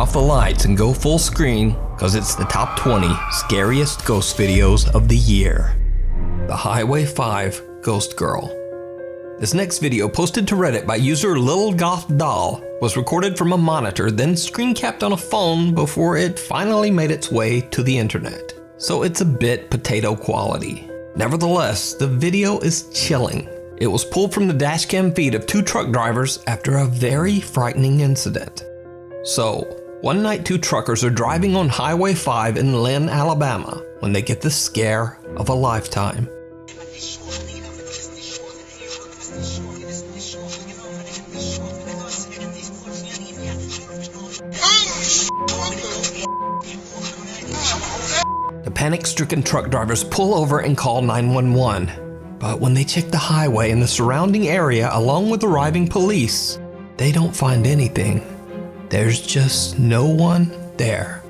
off the lights and go full screen because it's the top 20 scariest ghost videos of the year. The Highway 5 Ghost Girl. This next video, posted to Reddit by user Lil Goth Doll, was recorded from a monitor, then screen capped on a phone before it finally made its way to the internet. So it's a bit potato quality. Nevertheless, the video is chilling. It was pulled from the dashcam feed of two truck drivers after a very frightening incident. So, one night 2 truckers are driving on Highway 5 in Lynn, Alabama, when they get the scare of a lifetime. The panic-stricken truck drivers pull over and call 911. But when they check the highway and the surrounding area along with arriving police, they don't find anything. There's just no one there.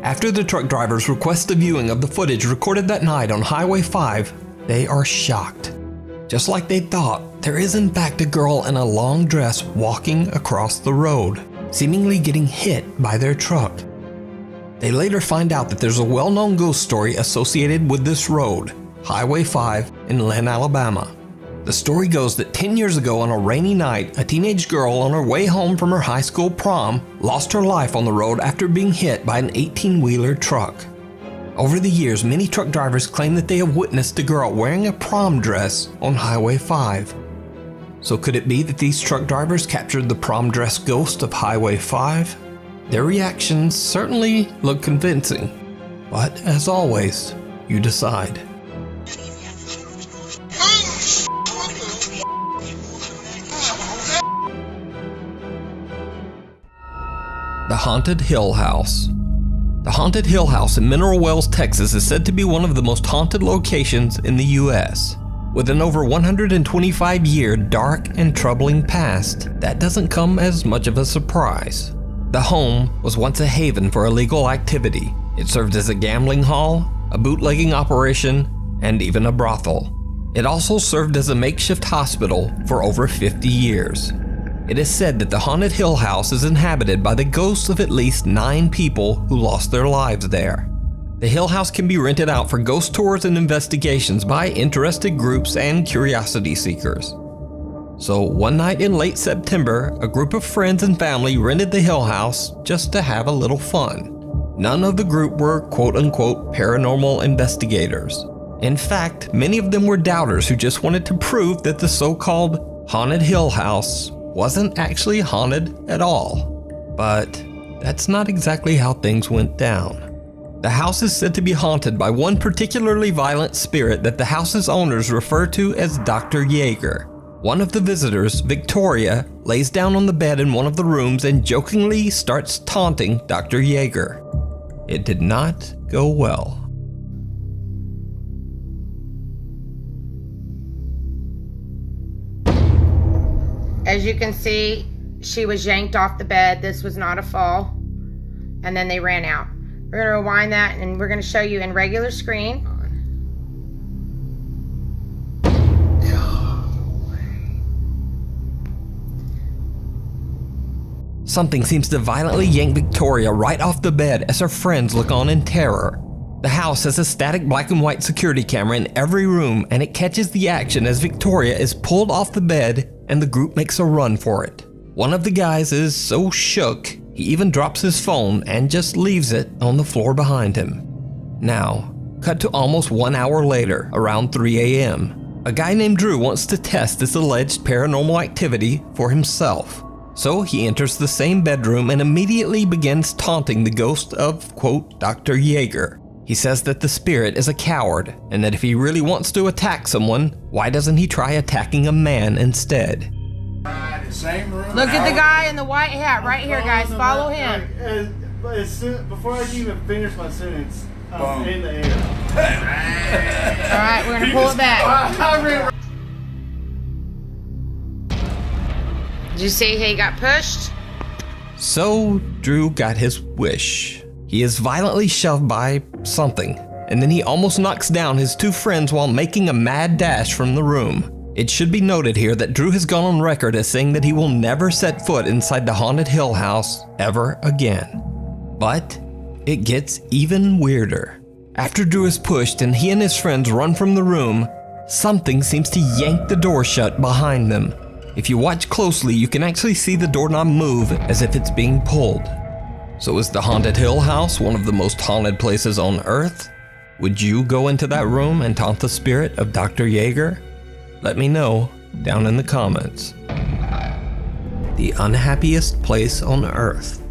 After the truck drivers request a viewing of the footage recorded that night on Highway 5, they are shocked. Just like they thought, there is in fact a girl in a long dress walking across the road, seemingly getting hit by their truck. They later find out that there's a well-known ghost story associated with this road, Highway 5 in Lynn, Alabama. The story goes that 10 years ago on a rainy night, a teenage girl on her way home from her high school prom lost her life on the road after being hit by an 18-wheeler truck. Over the years, many truck drivers claim that they have witnessed a girl wearing a prom dress on Highway 5. So could it be that these truck drivers captured the prom dress ghost of Highway 5? Their reactions certainly look convincing, but as always, you decide. The Haunted Hill House. The Haunted Hill House in Mineral Wells, Texas is said to be one of the most haunted locations in the U.S. With an over 125-year dark and troubling past, that doesn't come as much of a surprise. The home was once a haven for illegal activity. It served as a gambling hall, a bootlegging operation, and even a brothel. It also served as a makeshift hospital for over 50 years. It is said that the Haunted Hill House is inhabited by the ghosts of at least 9 people who lost their lives there. The Hill House can be rented out for ghost tours and investigations by interested groups and curiosity seekers. So one night in late September, a group of friends and family rented the Hill House just to have a little fun. None of the group were quote-unquote paranormal investigators. In fact, many of them were doubters who just wanted to prove that the so-called Haunted Hill House wasn't actually haunted at all. But that's not exactly how things went down. The house is said to be haunted by one particularly violent spirit that the house's owners refer to as Dr. Yeager. One of the visitors, Victoria, lays down on the bed in one of the rooms and jokingly starts taunting Dr. Yeager. It did not go well. As you can see, she was yanked off the bed. This was not a fall. And then they ran out. We're going to rewind that and we're going to show you in regular screen. Something seems to violently yank Victoria right off the bed as her friends look on in terror. The house has a static black and white security camera in every room, and it catches the action as Victoria is pulled off the bed and the group makes a run for it. One of the guys is so shook, he even drops his phone and just leaves it on the floor behind him. Now, cut to almost 1 hour later, around 3 a.m. A guy named Drew wants to test this alleged paranormal activity for himself. So he enters the same bedroom and immediately begins taunting the ghost of, quote, Dr. Yeager. He says that the spirit is a coward and that if he really wants to attack someone, why doesn't he try attacking a man instead? Look at the guy in the white hat right here, guys. Follow him. Before I can even finish my sentence, I'm in the air. All right, we're going to pull it back. Did you see he got pushed? So Drew got his wish. He is violently shoved by something, and then he almost knocks down his 2 friends while making a mad dash from the room. It should be noted here that Drew has gone on record as saying that he will never set foot inside the haunted Hill House ever again. But it gets even weirder. After Drew is pushed and he and his friends run from the room, something seems to yank the door shut behind them. If you watch closely, you can actually see the doorknob move as if it's being pulled. So is the haunted Hill House one of the most haunted places on Earth? Would you go into that room and taunt the spirit of Dr. Yeager? Let me know down in the comments. The unhappiest place on Earth.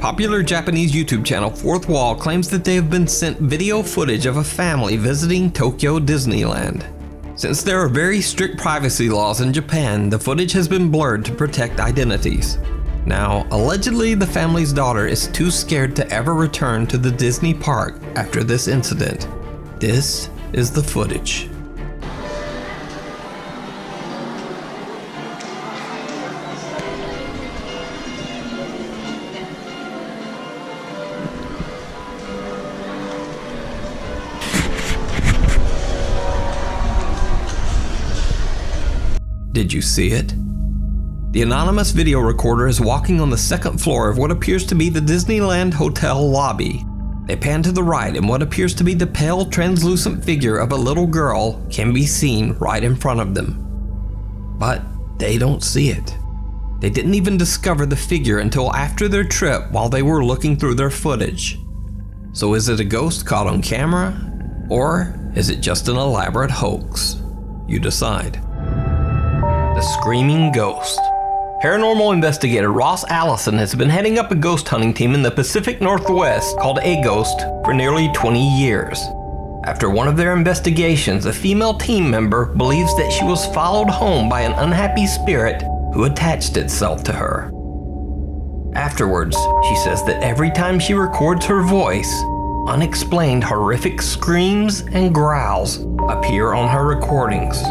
Popular Japanese YouTube channel Fourth Wall claims that they have been sent video footage of a family visiting Tokyo Disneyland. Since there are very strict privacy laws in Japan, the footage has been blurred to protect identities. Now, allegedly the family's daughter is too scared to ever return to the Disney park after this incident. This is the footage. Did you see it? The anonymous video recorder is walking on the second floor of what appears to be the Disneyland Hotel lobby. They pan to the right and what appears to be the pale, translucent figure of a little girl can be seen right in front of them. But they don't see it. They didn't even discover the figure until after their trip while they were looking through their footage. So is it a ghost caught on camera? Or is it just an elaborate hoax? You decide. The Screaming Ghost. Paranormal investigator Ross Allison has been heading up a ghost hunting team in the Pacific Northwest called A Ghost for nearly 20 years. After one of their investigations, a female team member believes that she was followed home by an unhappy spirit who attached itself to her. Afterwards, she says that every time she records her voice, unexplained horrific screams and growls appear on her recordings.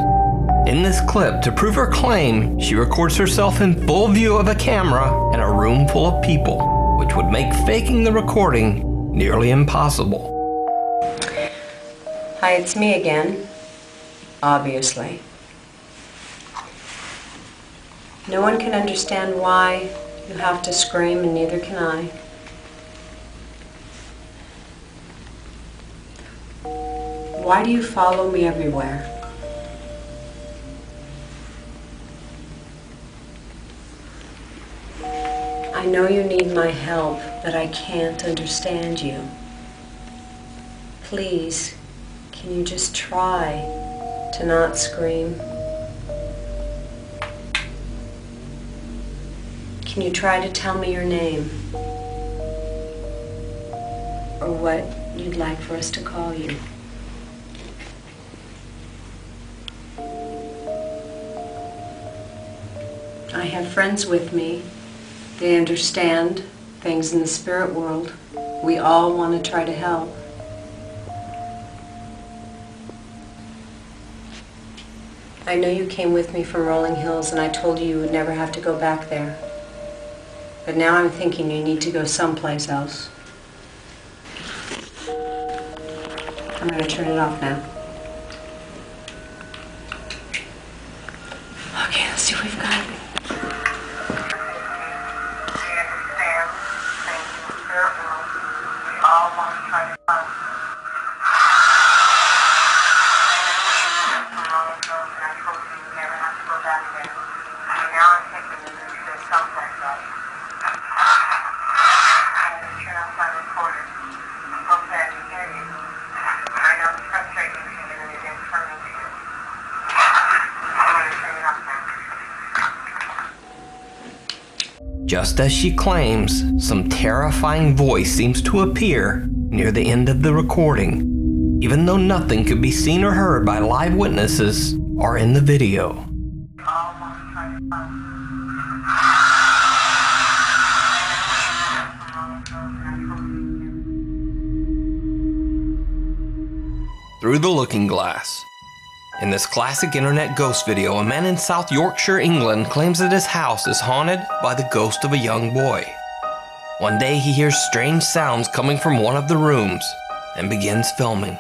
In this clip, to prove her claim, she records herself in full view of a camera in a room full of people, which would make faking the recording nearly impossible. Hi, it's me again. Obviously. No one can understand why you have to scream, and neither can I. Why do you follow me everywhere? I know you need my help, but I can't understand you. Please, can you just try to not scream? Can you try to tell me your name? Or what you'd like for us to call you? I have friends with me. They understand things in the spirit world. We all want to try to help. I know you came with me from Rolling Hills and I told you you would never have to go back there. But now I'm thinking you need to go someplace else. I'm going to turn it off now. Okay, let's see what we've got. Just as she claims, some terrifying voice seems to appear near the end of the recording, even though nothing could be seen or heard by live witnesses or in the video. Through the Looking Glass. In this classic internet ghost video, a man in South Yorkshire, England claims that his house is haunted by the ghost of a young boy. One day he hears strange sounds coming from one of the rooms and begins filming.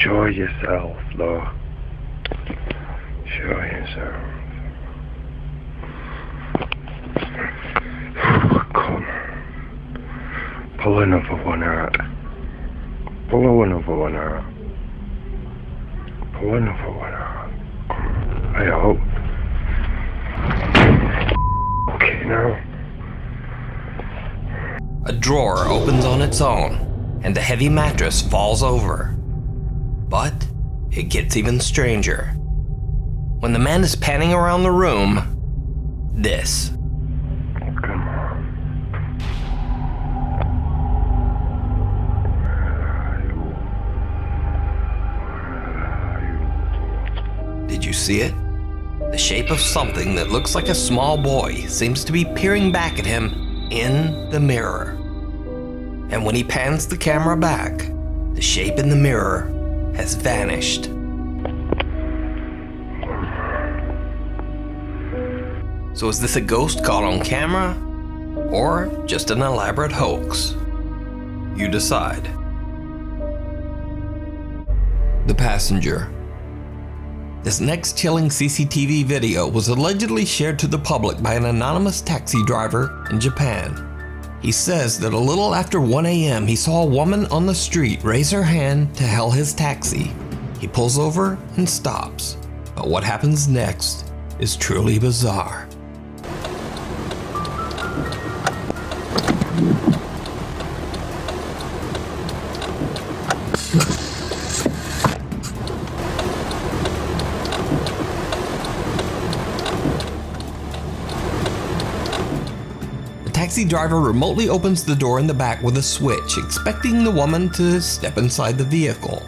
Enjoy yourself, Lord. Enjoy yourself. Come. Pull another one out. Pull another one out. Pull another one out. I hope. Okay, now. A drawer opens on its own, and the heavy mattress falls over. But it gets even stranger. When the man is panning around the room, this. Come on. Did you see it? The shape of something that looks like a small boy seems to be peering back at him in the mirror. And when he pans the camera back, the shape in the mirror has vanished. So is this a ghost caught on camera, or just an elaborate hoax? You decide. The passenger. This next chilling CCTV video was allegedly shared to the public by an anonymous taxi driver in Japan. He says that a little after 1 a.m. he saw a woman on the street raise her hand to hail his taxi. He pulls over and stops. But what happens next is truly bizarre. The taxi driver remotely opens the door in the back with a switch, expecting the woman to step inside the vehicle.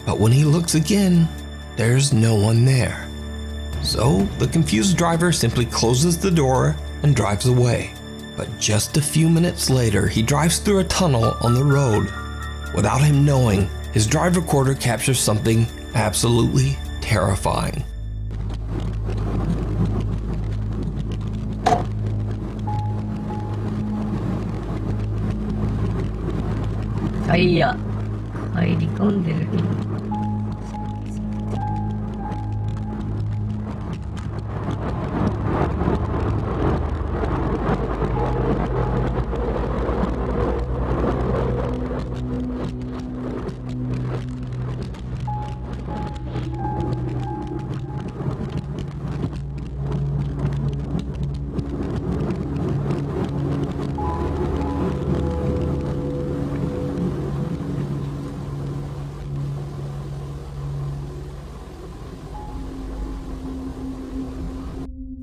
But when he looks again, there's no one there. So the confused driver simply closes the door and drives away. But just a few minutes later, he drives through a tunnel on the road. Without him knowing, his drive recorder captures something absolutely terrifying.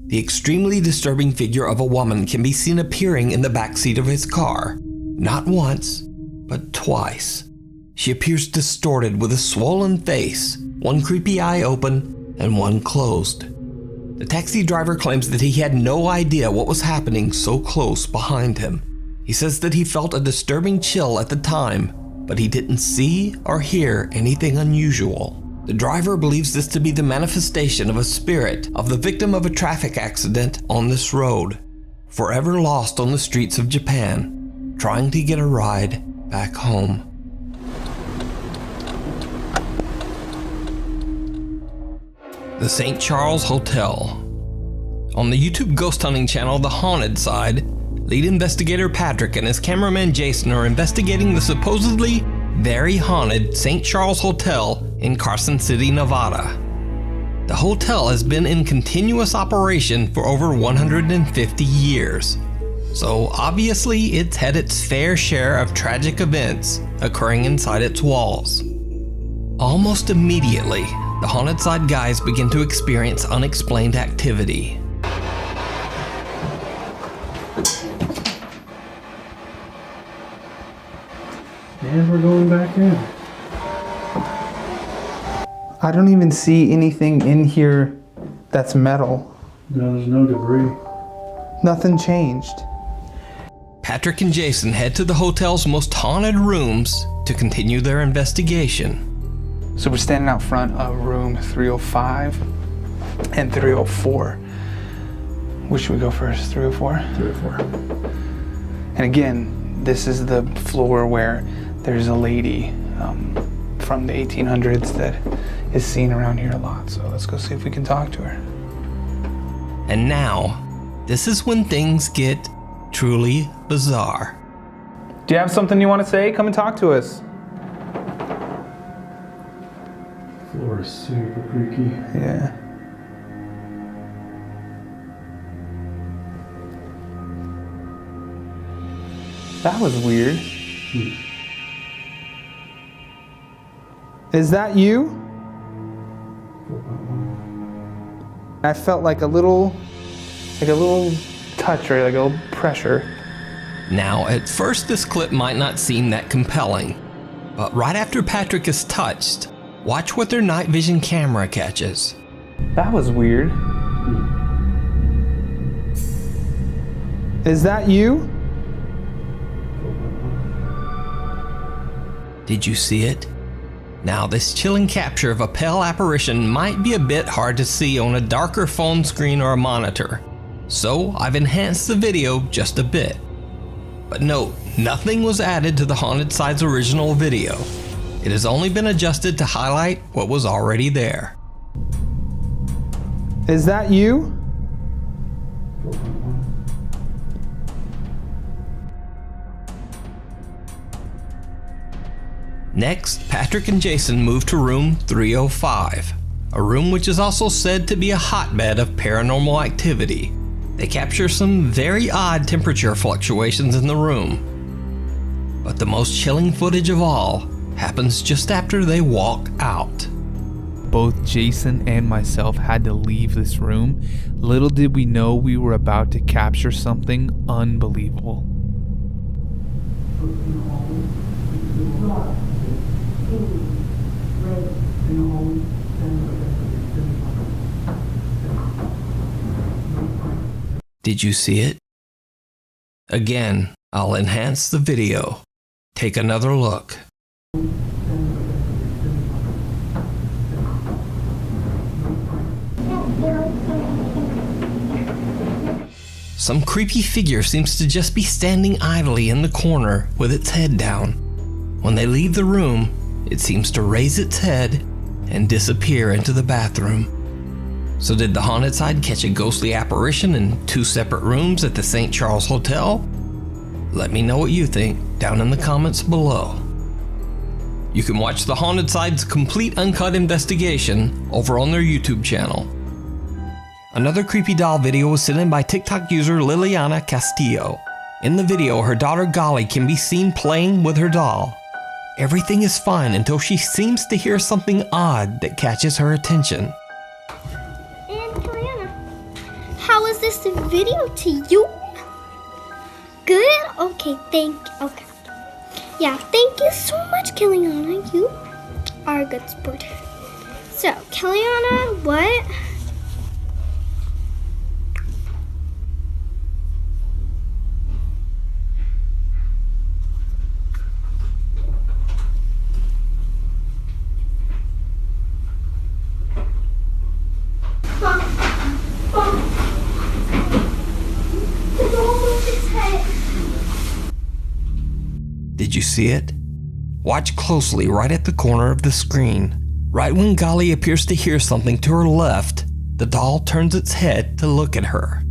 The extremely disturbing figure of a woman can be seen appearing in the backseat of his car. Not once, but twice. She appears distorted with a swollen face, one creepy eye open and one closed. The taxi driver claims that he had no idea what was happening so close behind him. He says that he felt a disturbing chill at the time, but he didn't see or hear anything unusual. The driver believes this to be the manifestation of a spirit of the victim of a traffic accident on this road, forever lost on the streets of Japan, trying to get a ride back home. The St. Charles Hotel. On the YouTube ghost hunting channel The Haunted Side, lead investigator Patrick and his cameraman Jason are investigating the supposedly very haunted St. Charles Hotel in Carson City, Nevada. The hotel has been in continuous operation for over 150 years, so obviously it's had its fair share of tragic events occurring inside its walls. Almost immediately, the Haunted Side guys begin to experience unexplained activity. And we're going back in. I don't even see anything in here that's metal. No, there's no debris. Nothing changed. Patrick and Jason head to the hotel's most haunted rooms to continue their investigation. So we're standing out front of room 305 and 304. Which should we go first? 304? 304. And again, this is the floor where there's a lady from the 1800s that is seen around here a lot. So let's go see if we can talk to her. And now, this is when things get truly bizarre. Do you have something you want to say? Come and talk to us. Floor is super creaky. Yeah. That was weird. Is that you? I felt like a little touch, or like a little pressure. Now, at first this clip might not seem that compelling, but right after Patrick is touched, watch what their night vision camera catches. That was weird. Is that you? Did you see it? Now, this chilling capture of a pale apparition might be a bit hard to see on a darker phone screen or a monitor, so I've enhanced the video just a bit. But note, nothing was added to the Haunted Side's original video. It has only been adjusted to highlight what was already there. Is that you? Next, Patrick and Jason move to room 305, a room which is also said to be a hotbed of paranormal activity. They capture some very odd temperature fluctuations in the room. But the most chilling footage of all happens just after they walk out. Both Jason and myself had to leave this room. Little did we know we were about to capture something unbelievable. Did you see it? Again, I'll enhance the video. Take another look. Some creepy figure seems to just be standing idly in the corner with its head down. When they leave the room, it seems to raise its head and disappear into the bathroom. So did the Haunted Side catch a ghostly apparition in 2 separate rooms at the St. Charles Hotel? Let me know what you think down in the comments below. You can watch the Haunted Side's complete uncut investigation over on their YouTube channel. Another creepy doll video was sent in by TikTok user Liliana Castillo. In the video, her daughter Golly can be seen playing with her doll. Everything is fine until she seems to hear something odd that catches her attention. And Kaliana, how is this video to you? Good? Okay, okay. Yeah, thank you so much, Kaliana. You are a good sport. So, Kaliana, what? Did you see it? Watch closely right at the corner of the screen. Right when Golly appears to hear something to her left, the doll turns its head to look at her.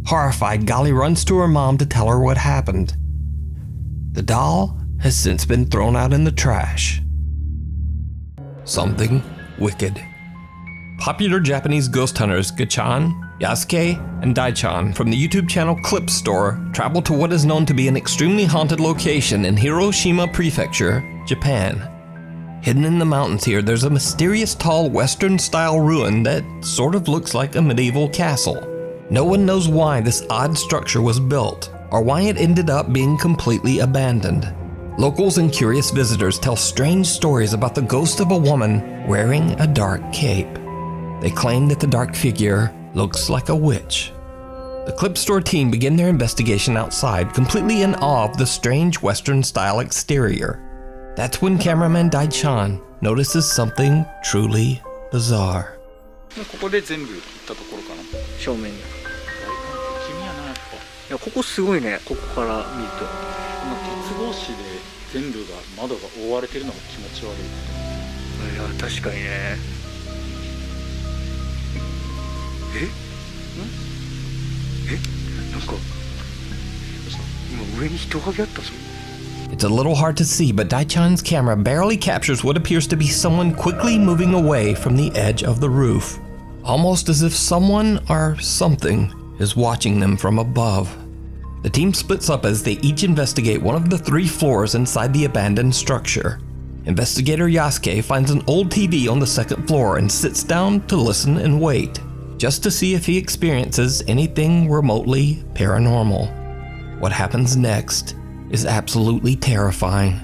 Horrified, Golly runs to her mom to tell her what happened. The doll has since been thrown out in the trash. Something wicked. Popular Japanese ghost hunters Gachan, Yasuke, and Daichan from the YouTube channel Clip Store travel to what is known to be an extremely haunted location in Hiroshima Prefecture, Japan. Hidden in the mountains here, there's a mysterious tall Western-style ruin that sort of looks like a medieval castle. No one knows why this odd structure was built, or why it ended up being completely abandoned. Locals and curious visitors tell strange stories about the ghost of a woman wearing a dark cape. They claim that the dark figure looks like a witch. The Clip Store team begin their investigation outside, completely in awe of the strange Western-style exterior. That's when cameraman Daichan notices something truly bizarre. ここで全部行ったところかな。正面に。君やなやっぱ。いやここすごいね。ここから見ると。鉄格子で全部が窓が覆われてるのが気持ち悪い。いや確かにね。なんか今上に人影あったぞ。It's a little hard to see, but Daichan's camera barely captures what appears to be someone quickly moving away from the edge of the roof, almost as if someone or something is watching them from above. The team splits up as they each investigate one of the 3 floors inside the abandoned structure. Investigator Yasuke finds an old TV on the 2nd floor and sits down to listen and wait, just to see if he experiences anything remotely paranormal. What happens next is absolutely terrifying.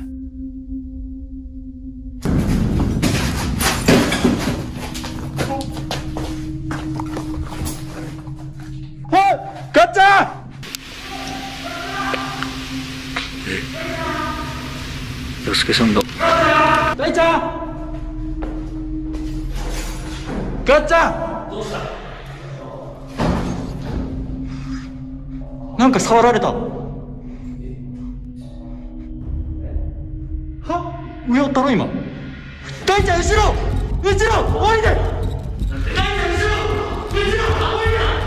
Gotcha! 洋介さんだ。大ちゃん。ガッチャン。どうした？なんか触られた。上をったろ今。大ちゃん後ろ降りて。大ちゃん後ろ降りて。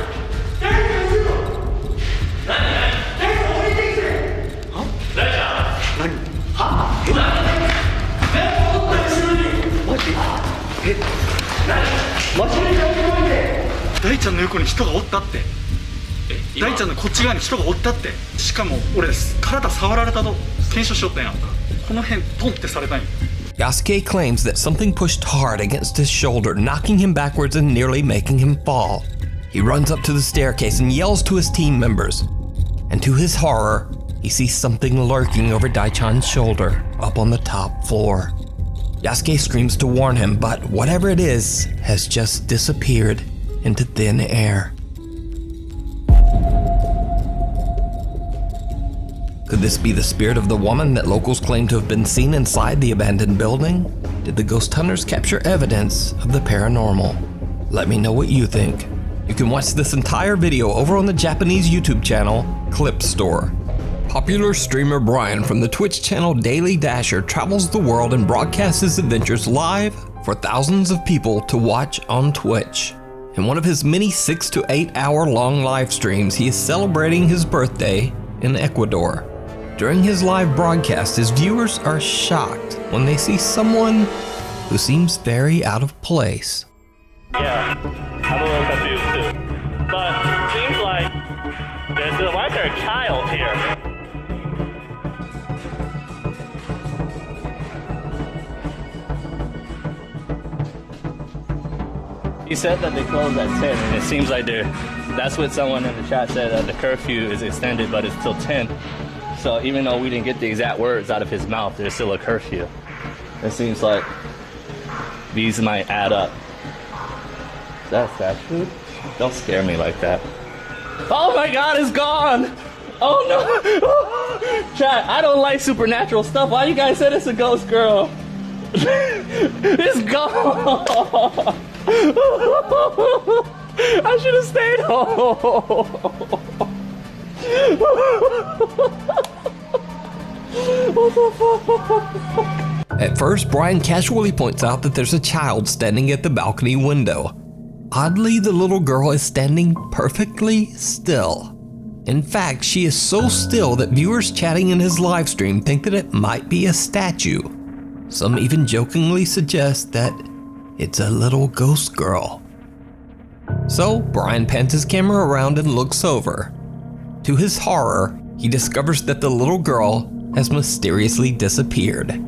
大ちゃんの横に人がおったって。大ちゃんのこっち側に人がおったって。しかも俺体触られたと検証しよったんや。この辺トンってされたんや。Yasuke claims that something pushed hard against his shoulder, knocking him backwards and nearly making him fall. He runs up to the staircase and yells to his team members. And to his horror, he sees something lurking over Daichan's shoulder up on the top floor. Yasuke screams to warn him, but whatever it is has just disappeared into thin air. Could this be the spirit of the woman that locals claim to have been seen inside the abandoned building? Did the ghost hunters capture evidence of the paranormal? Let me know what you think. You can watch this entire video over on the Japanese YouTube channel, Clip Store. Popular streamer Brian from the Twitch channel Daily Dasher travels the world and broadcasts his adventures live for thousands of people to watch on Twitch. In one of his many 6 to 8 hour long live streams, he is celebrating his birthday in Ecuador. During his live broadcast, his viewers are shocked when they see someone who seems very out of place. Yeah, I'm a little confused too. But it seems like why is there a child here? He said that they close at 10, and it seems like that's what someone in the chat said, that the curfew is extended, but it's till 10. So even though we didn't get the exact words out of his mouth, there's still a curfew. It seems like these might add up. Is that fast food? Don't scare me like that. Oh my God, it's gone! Oh no! Chat, I don't like supernatural stuff. Why you guys said it's a ghost girl? It's gone! I should have stayed home. What the fuck? At first, Brian casually points out that there's a child standing at the balcony window. Oddly, the little girl is standing perfectly still. In fact, she is so still that viewers chatting in his live stream think that it might be a statue. Some even jokingly suggest that it's a little ghost girl. So, Brian pans his camera around and looks over. To his horror, he discovers that the little girl has mysteriously disappeared.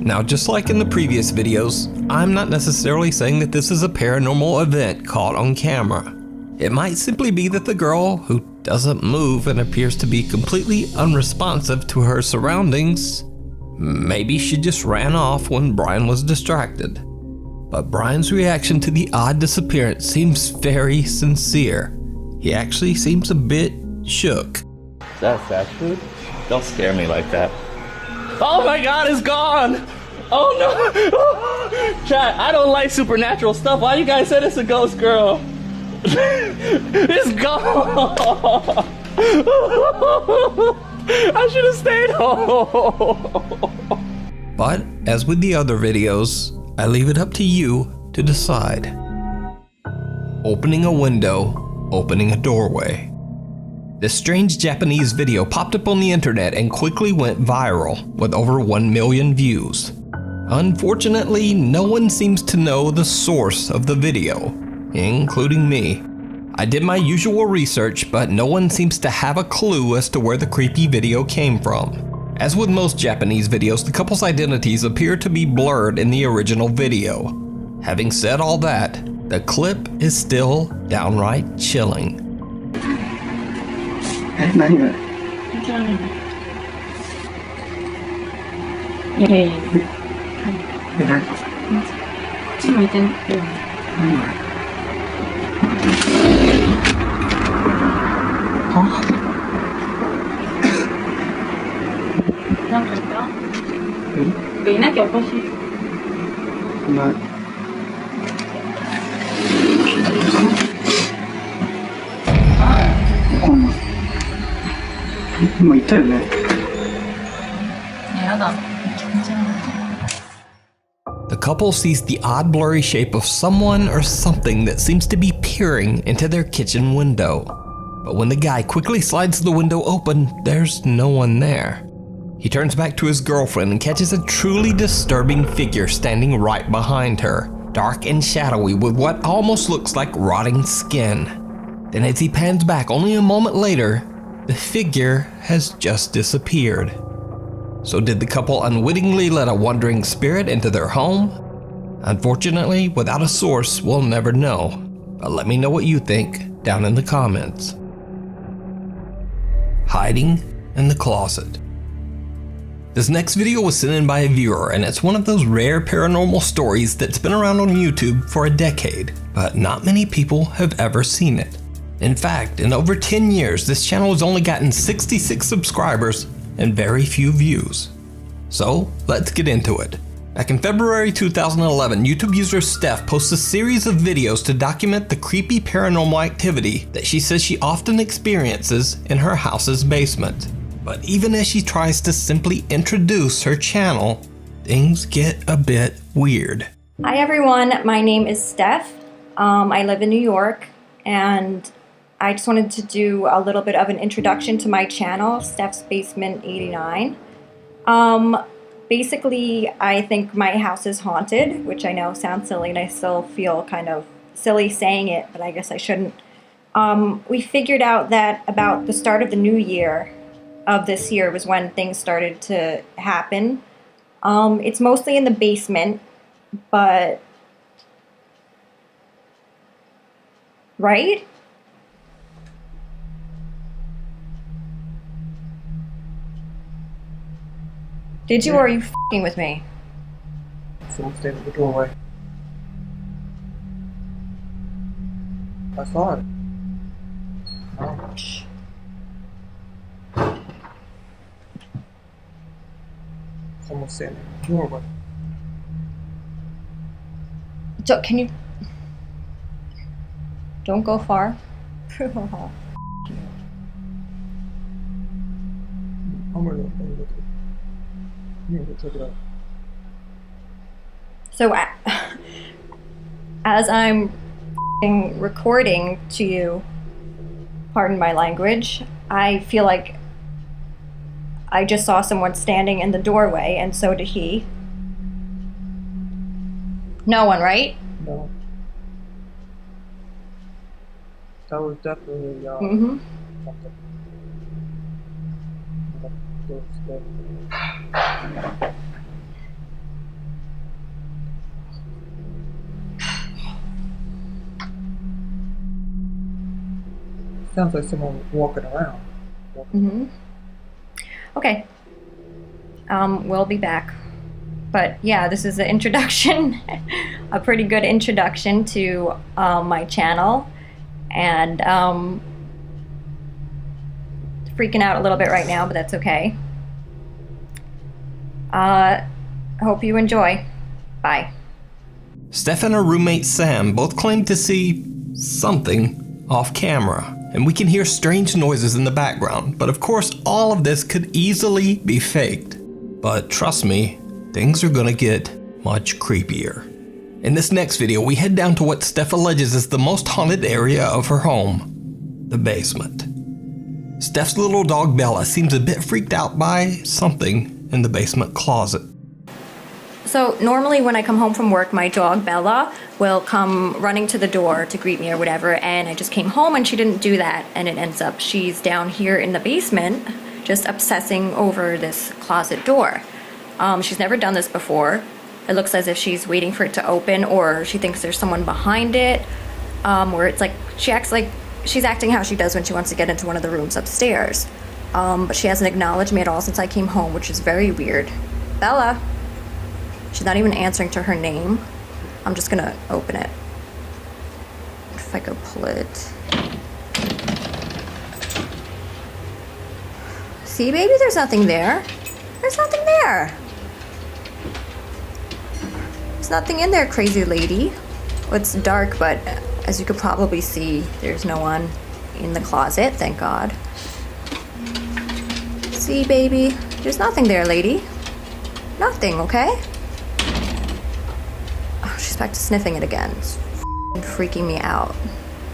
Now, just like in the previous videos, I'm not necessarily saying that this is a paranormal event caught on camera. It might simply be that the girl, who doesn't move and appears to be completely unresponsive to her surroundings, maybe she just ran off when Brian was distracted. But Brian's reaction to the odd disappearance seems very sincere. He actually seems a bit shook. Is that fast food? Don't scare me like that. Oh my God, it's gone! Oh no! Chat, I don't like supernatural stuff. Why you guys said it's a ghost girl? It's gone! I should have stayed home. But, as with the other videos, I leave it up to you to decide. Opening a window, opening a doorway. This strange Japanese video popped up on the internet and quickly went viral with over 1 million views. Unfortunately, no one seems to know the source of the video, including me. I did my usual research, but no one seems to have a clue as to where the creepy video came from. As with most Japanese videos, the couple's identities appear to be blurred in the original video. Having said all that, the clip is still downright chilling. The couple sees the odd blurry shape of someone or something that seems to be peering into their kitchen window. But when the guy quickly slides the window open, there's no one there. He turns back to his girlfriend and catches a truly disturbing figure standing right behind her, dark and shadowy with what almost looks like rotting skin. Then as he pans back only a moment later, the figure has just disappeared. So did the couple unwittingly let a wandering spirit into their home? Unfortunately, without a source, we'll never know. But let me know what you think down in the comments. Hiding in the closet. This next video was sent in by a viewer, and it's one of those rare paranormal stories that's been around on YouTube for a decade, but not many people have ever seen it. In fact, in over 10 years, this channel has only gotten 66 subscribers and very few views. So, let's get into it. Back in February 2011, YouTube user Steph posts a series of videos to document the creepy paranormal activity that she says she often experiences in her house's basement. But even as she tries to simply introduce her channel, things get a bit weird. Hi everyone, my name is Steph. I live in New York, and I just wanted to do a little bit of an introduction to my channel, Steph's Basement 89. Basically, I think my house is haunted, which I know sounds silly, and I still feel kind of silly saying it, but I guess I shouldn't. We figured out that about the start of the new year of this year was when things started to happen. It's mostly in the basement, but... Right? Did you, or are you f***ing with me? Someone stayed at the doorway. I saw it. Ouch. Someone standing at the doorway. So, can you... Don't go far. I'm gonna look at it. I'm gonna check it out. So, as I'm recording to you, pardon my language, I feel like I just saw someone standing in the doorway, and so did he. No one, right? No. That was definitely Mm-hmm. something. Sounds like someone walking around. Mm-hmm. Okay. We'll be back. But yeah, this is an introduction, a pretty good introduction to my channel, and freaking out a little bit right now, but that's okay. I hope you enjoy. Bye. Steph and her roommate Sam both claim to see something off camera, and we can hear strange noises in the background, but of course all of this could easily be faked. But trust me, things are gonna get much creepier. In this next video, we head down to what Steph alleges is the most haunted area of her home, the basement. Steph's little dog Bella seems a bit freaked out by something in the basement closet. So normally when I come home from work, my dog Bella will come running to the door to greet me or whatever, and I just came home and she didn't do that, and it ends up she's down here in the basement just obsessing over this closet door. She's never done this before. It looks as if she's waiting for it to open, or she thinks there's someone behind it, where it's like she acts like she's acting how she does when she wants to get into one of the rooms upstairs. But she hasn't acknowledged me at all since I came home, which is very weird. Bella. She's not even answering to her name. I'm just gonna open it. If I could pull it. See, baby, there's nothing there. There's nothing there. There's nothing in there, crazy lady. Well, it's dark, but as you could probably see, there's no one in the closet, thank God. See, baby, there's nothing there, lady. Nothing, okay? Oh, she's back to sniffing it again. It's freaking me out.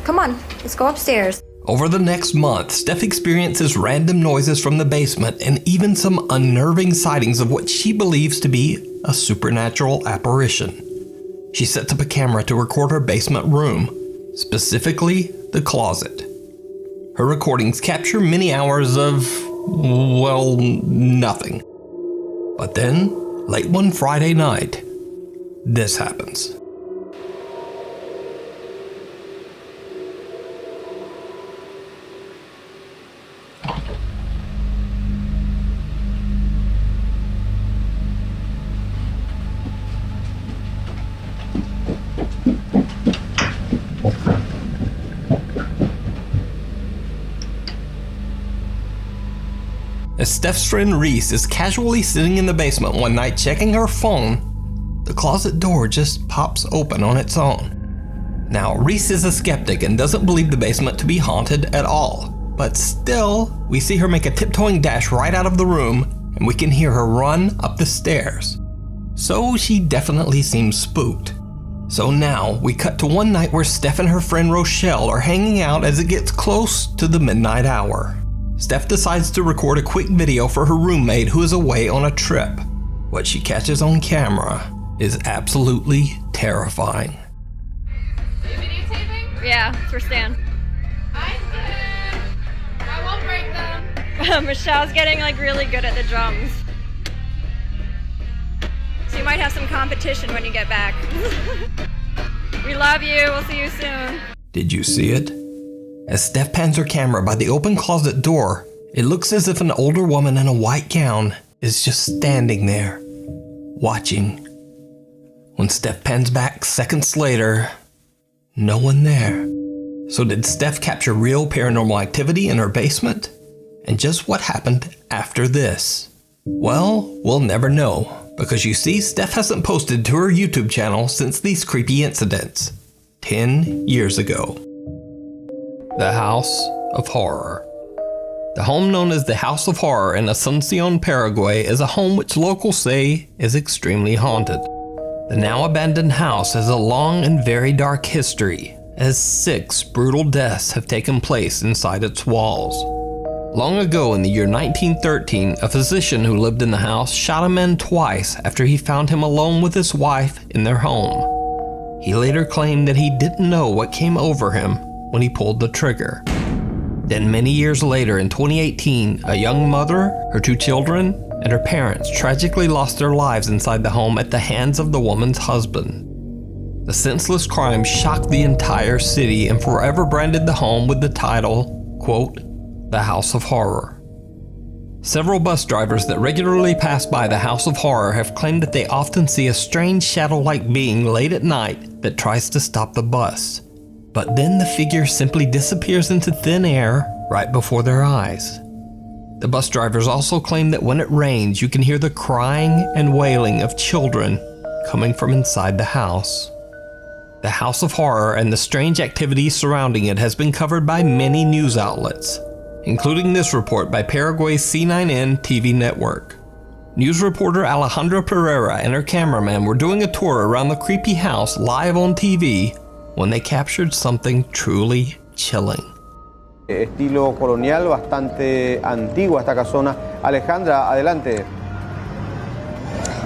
Come on, let's go upstairs. Over the next month, Steph experiences random noises from the basement and even some unnerving sightings of what she believes to be a supernatural apparition. She sets up a camera to record her basement room, specifically the closet. Her recordings capture many hours of, well, nothing. But then, late one Friday night, this happens. As Steph's friend Reese is casually sitting in the basement one night checking her phone, the closet door just pops open on its own. Now, Reese is a skeptic and doesn't believe the basement to be haunted at all, but still, we see her make a tiptoeing dash right out of the room, and we can hear her run up the stairs. So she definitely seems spooked. So now, we cut to one night where Steph and her friend Rochelle are hanging out as it gets close to the midnight hour. Steph decides to record a quick video for her roommate who is away on a trip. What she catches on camera is absolutely terrifying. Are you videotaping? Yeah, it's for Stan. I'm good. I won't break them. Michelle's getting like really good at the drums. So you might have some competition when you get back. We love you. We'll see you soon. Did you see it? As Steph pans her camera by the open closet door, it looks as if an older woman in a white gown is just standing there, watching. When Steph pans back seconds later, no one there. So did Steph capture real paranormal activity in her basement? And just what happened after this? Well, we'll never know, because you see, Steph hasn't posted to her YouTube channel since these creepy incidents 10 years ago. The House of Horror. The home known as the House of Horror in Asuncion, Paraguay is a home which locals say is extremely haunted. The now abandoned house has a long and very dark history, as 6 brutal deaths have taken place inside its walls. Long ago in the year 1913, a physician who lived in the house shot a man twice after he found him alone with his wife in their home. He later claimed that he didn't know what came over him when he pulled the trigger. Then many years later in 2018, a young mother, her 2 children, and her parents tragically lost their lives inside the home at the hands of the woman's husband. The senseless crime shocked the entire city and forever branded the home with the title, quote, The House of Horror. Several bus drivers that regularly pass by the House of Horror have claimed that they often see a strange shadow-like being late at night that tries to stop the bus. But then the figure simply disappears into thin air right before their eyes. The bus drivers also claim that when it rains, you can hear the crying and wailing of children coming from inside the house. The House of Horror and the strange activities surrounding it has been covered by many news outlets, including this report by Paraguay's C9N TV network. News reporter Alejandra Pereira and her cameraman were doing a tour around the creepy house live on TV when they captured something truly chilling. Estilo colonial, bastante antigua esta casona. Alejandra, adelante.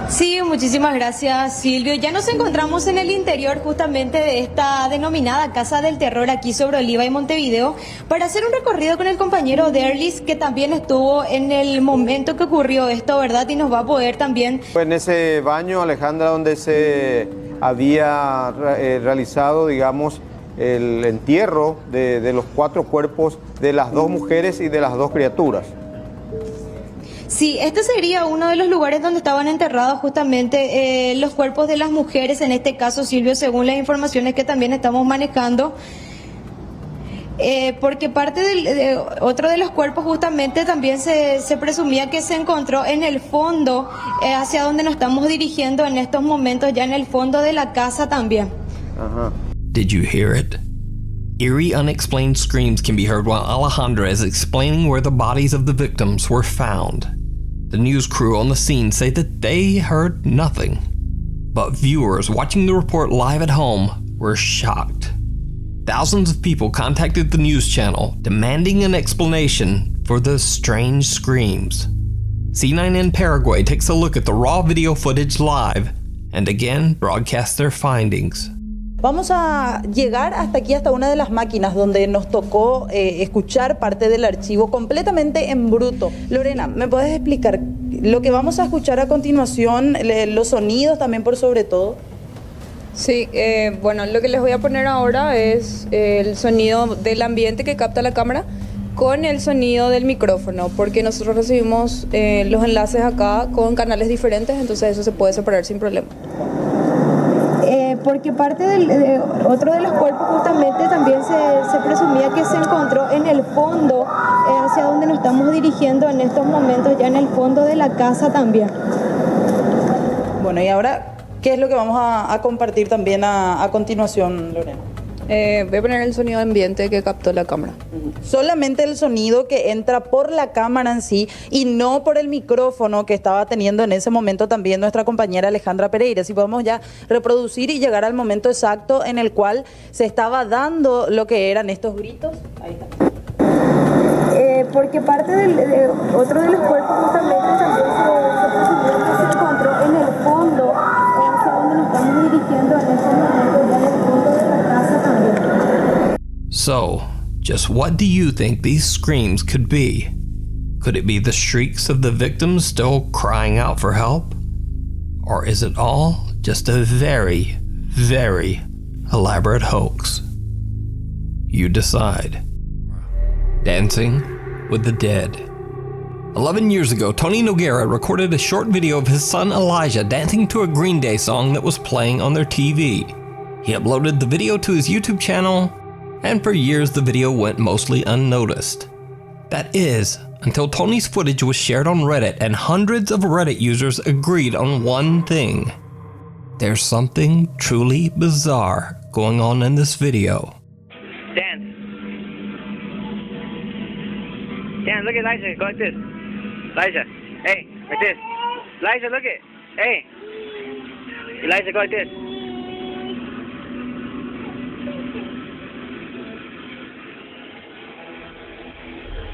Sí, muchísimas gracias, Silvio. Ya nos encontramos en el interior justamente de esta denominada Casa del Terror aquí sobre Oliva y Montevideo para hacer un recorrido con el compañero Derlis, que también estuvo en el momento que ocurrió esto, ¿verdad? Y nos va a poder también... Fue en ese baño, Alejandra, donde se había realizado, digamos, el entierro de los 4 cuerpos de las 2 mujeres y de las 2 criaturas. Sí, este sería uno de los lugares donde estaban enterrados justamente los cuerpos de las mujeres, en este caso, Silvio, según las informaciones que también estamos manejando. Porque parte de otro de los cuerpos justamente también se presumía que se encontró en el fondo, hacia donde nos estamos dirigiendo en estos momentos, ya en el fondo de la casa también. Ajá. Did you hear it? Eerie, unexplained screams can be heard while Alejandra is explaining where the bodies of the victims were found. The news crew on the scene say that they heard nothing, but viewers watching the report live at home were shocked. Thousands of people contacted the news channel demanding an explanation for the strange screams. C9N Paraguay takes a look at the raw video footage live and again broadcasts their findings. Vamos a llegar hasta aquí, hasta una de las máquinas donde nos tocó escuchar parte del archivo completamente en bruto. Lorena, ¿me puedes explicar lo que vamos a escuchar a continuación, los sonidos también por sobre todo? Sí, bueno, lo que les voy a poner ahora es el sonido del ambiente que capta la cámara con el sonido del micrófono, porque nosotros recibimos los enlaces acá con canales diferentes, entonces eso se puede separar sin problema. Porque parte de otro de los cuerpos justamente también se presumía que se encontró en el fondo, hacia donde nos estamos dirigiendo en estos momentos, ya en el fondo de la casa también. Bueno, y ahora, ¿qué es lo que vamos a compartir también a continuación, Lorena? Voy a poner el sonido de ambiente que captó la cámara. Solamente el sonido que entra por la cámara en sí y no por el micrófono que estaba teniendo en ese momento también nuestra compañera Alejandra Pereira. Si podemos ya reproducir y llegar al momento exacto en el cual se estaba dando lo que eran estos gritos. Ahí está. Porque parte de otro de los cuerpos justamente también se encontró en el fondo, hacia donde nos estamos dirigiendo en estos momentos, ya en el fondo de la casa también. So, just what do you think these screams could be? Could it be the shrieks of the victims still crying out for help? Or is it all just a very, very elaborate hoax? You decide. Dancing with the Dead. 11 years ago, Tony Noguera recorded a short video of his son Elijah dancing to a Green Day song that was playing on their TV. He uploaded the video to his YouTube channel, and for years the video went mostly unnoticed. That is, until Tony's footage was shared on Reddit and hundreds of Reddit users agreed on one thing. There's something truly bizarre going on in this video. Dan, look at Elijah. Go like this. Elijah, hey, like this. Elijah, look at. Hey. Elijah, go like this.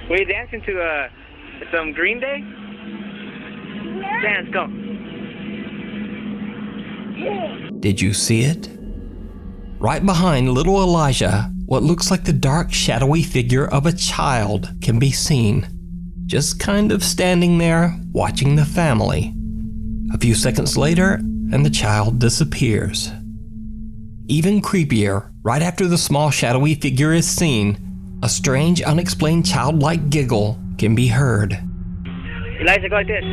Were you dancing to some Green Day? Dance, go. Did you see it? Right behind little Elijah, what looks like the dark, shadowy figure of a child can be seen, just kind of standing there, watching the family. A few seconds later, and the child disappears. Even creepier, right after the small, shadowy figure is seen, a strange, unexplained childlike giggle can be heard. Elijah, go like this.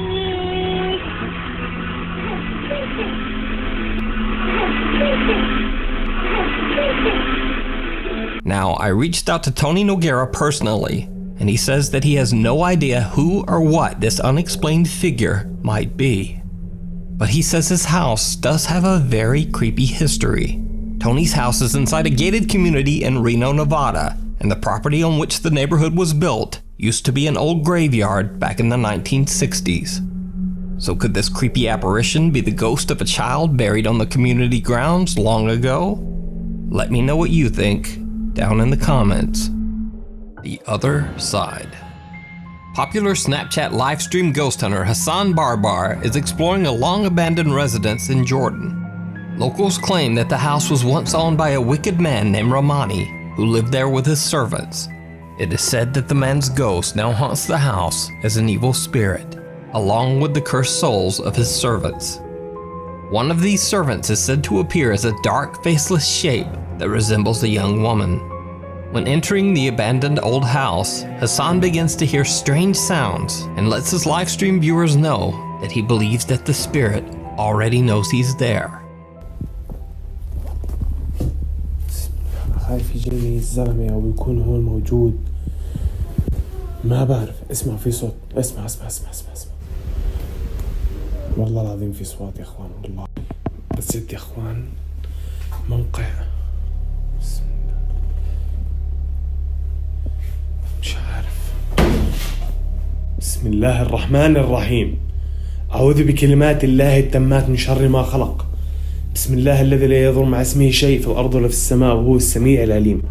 Now, I reached out to Tony Noguera personally, and he says that he has no idea who or what this unexplained figure might be. But he says his house does have a very creepy history. Tony's house is inside a gated community in Reno, Nevada, and the property on which the neighborhood was built used to be an old graveyard back in the 1960s. So could this creepy apparition be the ghost of a child buried on the community grounds long ago? Let me know what you think down in the comments. The other side. Popular Snapchat livestream ghost hunter Hassan Barbar is exploring a long-abandoned residence in Jordan. Locals claim that the house was once owned by a wicked man named Romani, who lived there with his servants. It is said that the man's ghost now haunts the house as an evil spirit, along with the cursed souls of his servants. One of these servants is said to appear as a dark, faceless shape that resembles a young woman. When entering the abandoned old house, Hassan begins to hear strange sounds and lets his livestream viewers know that he believes that the spirit already knows he's there. خايف يجيني الزلمة أو يكون هون موجود. ما بعرف. اسمع في صوت. اسمع. والله العظيم في صوت يا اخوان والله. بس يا اخوان موقع. بسم الله. مش عارف. بسم الله الرحمن الرحيم. أعوذ بكلمات الله التامات من شر ما خلق. بسم الله الذي لا يضر مع اسمه شيء في الأرض ولا في السماء وهو السميع العليم.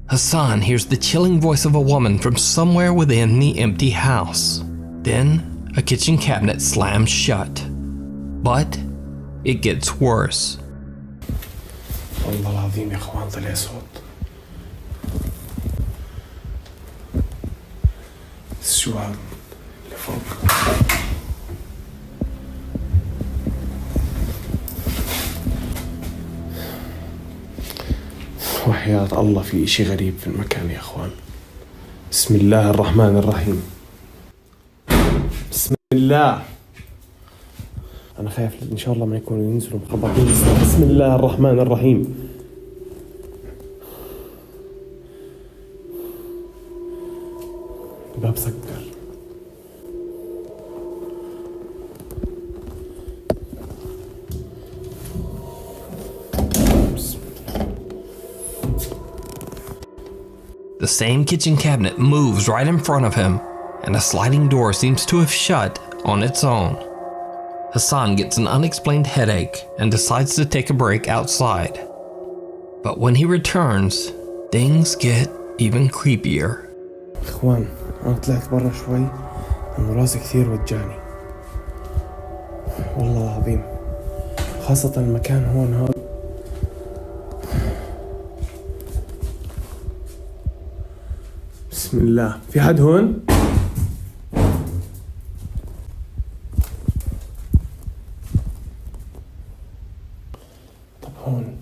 Hassan hears the chilling voice of a woman from somewhere within the empty house. Then, a kitchen cabinet slams shut. But it gets worse. والله العظيم يا اخوان طلع صوت. شو هذا اللي فوق؟ وحياة الله في اشي غريب في المكان يا اخوان. بسم الله الرحمن الرحيم. بسم الله. انا خايف ان شاء الله ما يكونوا ينزلوا مخبطين. بسم الله الرحمن الرحيم. الباب سكر. The same kitchen cabinet moves right in front of him, and a sliding door seems to have shut on its own. Hassan gets an unexplained headache and decides to take a break outside. But when he returns, things get even creepier. اخوان انا طلعت برا شوي لانه راسي كثير وجعني والله العظيم، خاصة المكان هون هذا. بسم الله. في حد هون؟ طب هون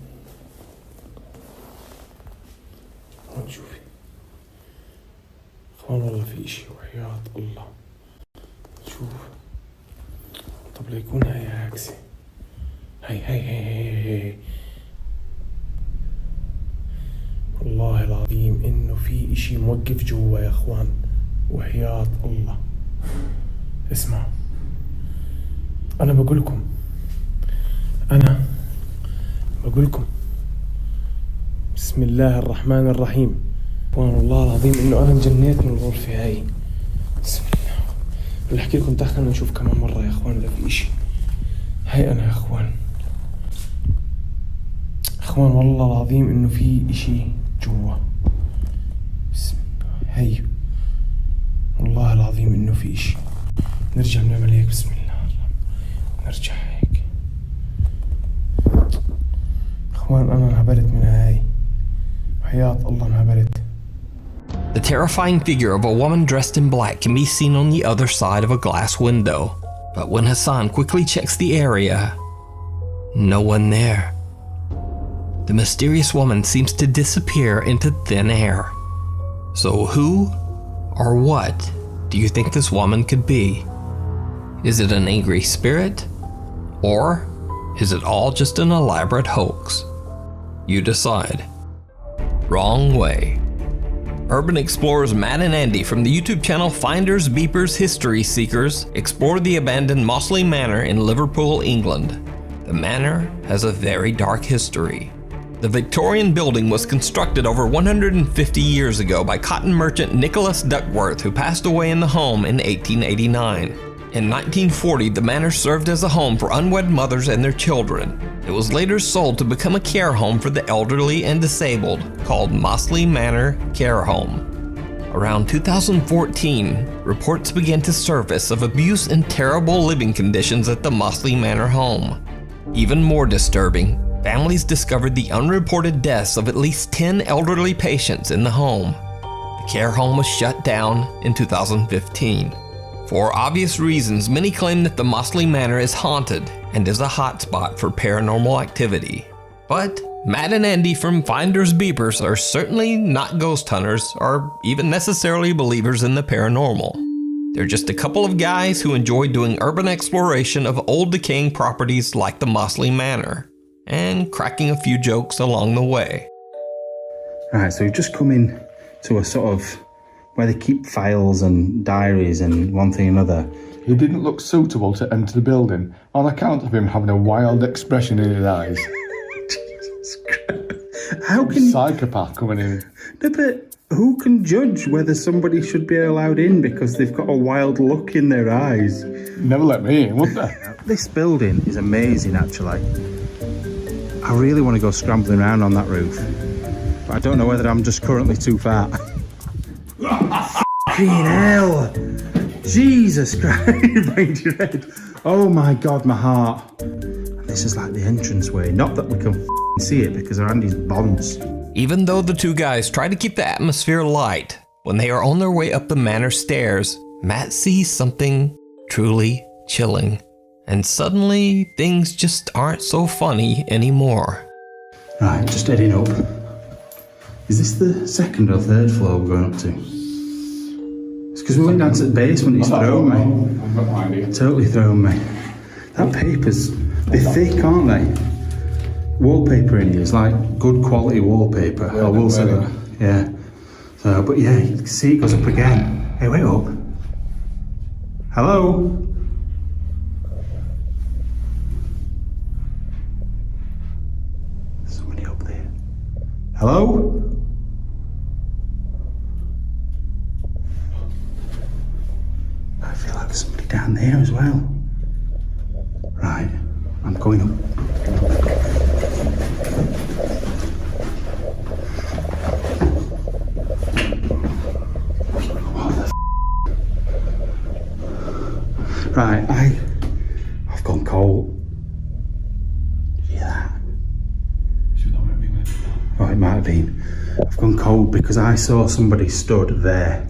شوفي اخوان والله في اشي وحياة الله. شوف. طب ليكون هاي عكسي. هاي والله العظيم انه في اشي موقف جوا يا اخوان وحياة الله. اسمعوا، انا بقولكم بسم الله الرحمن الرحيم. والله العظيم انه انا انجنيت من الغرفة هاي. بسم الله. بدي احكي لكم دخلنا نشوف كمان مرة يا اخوان اذا في اشي. هاي انا يا اخوان والله العظيم انه في اشي جوا. بسم الله. هي والله العظيم انه في اشي. نرجع نعمل هيك. بسم الله. نرجع هيك. اخوان انا انهبلت من هاي وحياة الله انهبلت. The terrifying figure of a woman dressed in black can be seen on the other side of a glass window. But when Hassan quickly checks the area, no one there. The mysterious woman seems to disappear into thin air. So who or what do you think this woman could be? Is it an angry spirit? Or Is it all just an elaborate hoax? You decide. Wrong way. Urban explorers Matt and Andy from the YouTube channel Finders Beepers History Seekers explore the abandoned Mossley Manor in Liverpool, England. The manor has a very dark history. The Victorian building was constructed over 150 years ago by cotton merchant Nicholas Duckworth, who passed away in the home in 1889. In 1940, the manor served as a home for unwed mothers and their children. It was later sold to become a care home for the elderly and disabled, called Mossley Manor Care Home. Around 2014, reports began to surface of abuse and terrible living conditions at the Mossley Manor home. Even more disturbing, families discovered the unreported deaths of at least 10 elderly patients in the home. The care home was shut down in 2015. For obvious reasons, many claim that the Mossley Manor is haunted and is a hotspot for paranormal activity. But Matt and Andy from Finders Beepers are certainly not ghost hunters or even necessarily believers in the paranormal. They're just a couple of guys who enjoy doing urban exploration of old decaying properties like the Mossley Manor, and cracking a few jokes along the way. Right, so we've just come in to a sort of where they keep files and diaries and one thing and another. He didn't look suitable to enter the building on account of him having a wild expression in his eyes. Jesus Christ. How can psychopath coming in? No, but who can judge whether somebody should be allowed in because they've got a wild look in their eyes? Never let me in, would they? This building is amazing, actually. I really want to go scrambling around on that roof, but I don't know whether I'm just currently too fat. Fucking hell! Jesus Christ, behind your head. Oh my God, my heart. And this is like the entranceway. Not that we can see it because our Andy's bonds. Even though the two guys try to keep the atmosphere light, when they are on their way up the manor stairs, Matt sees something truly chilling. And suddenly, things just aren't so funny anymore. Right, just heading up. Is this the second or third floor we're going up to? It's because we went down to the basement, it's thrown me. I've got no idea. Totally thrown me. That paper's, they're thick, aren't they? Wallpaper in here is like good quality wallpaper. I will say that. Yeah. So, but yeah, you can see it goes up again. Hey, wait up. Hello? Somebody up there. Hello? I feel like there's somebody down there as well. Right, I'm going up. What the f***? Right, I've gone cold. Yeah. Oh, it might have been. I've gone cold because I saw somebody stood there.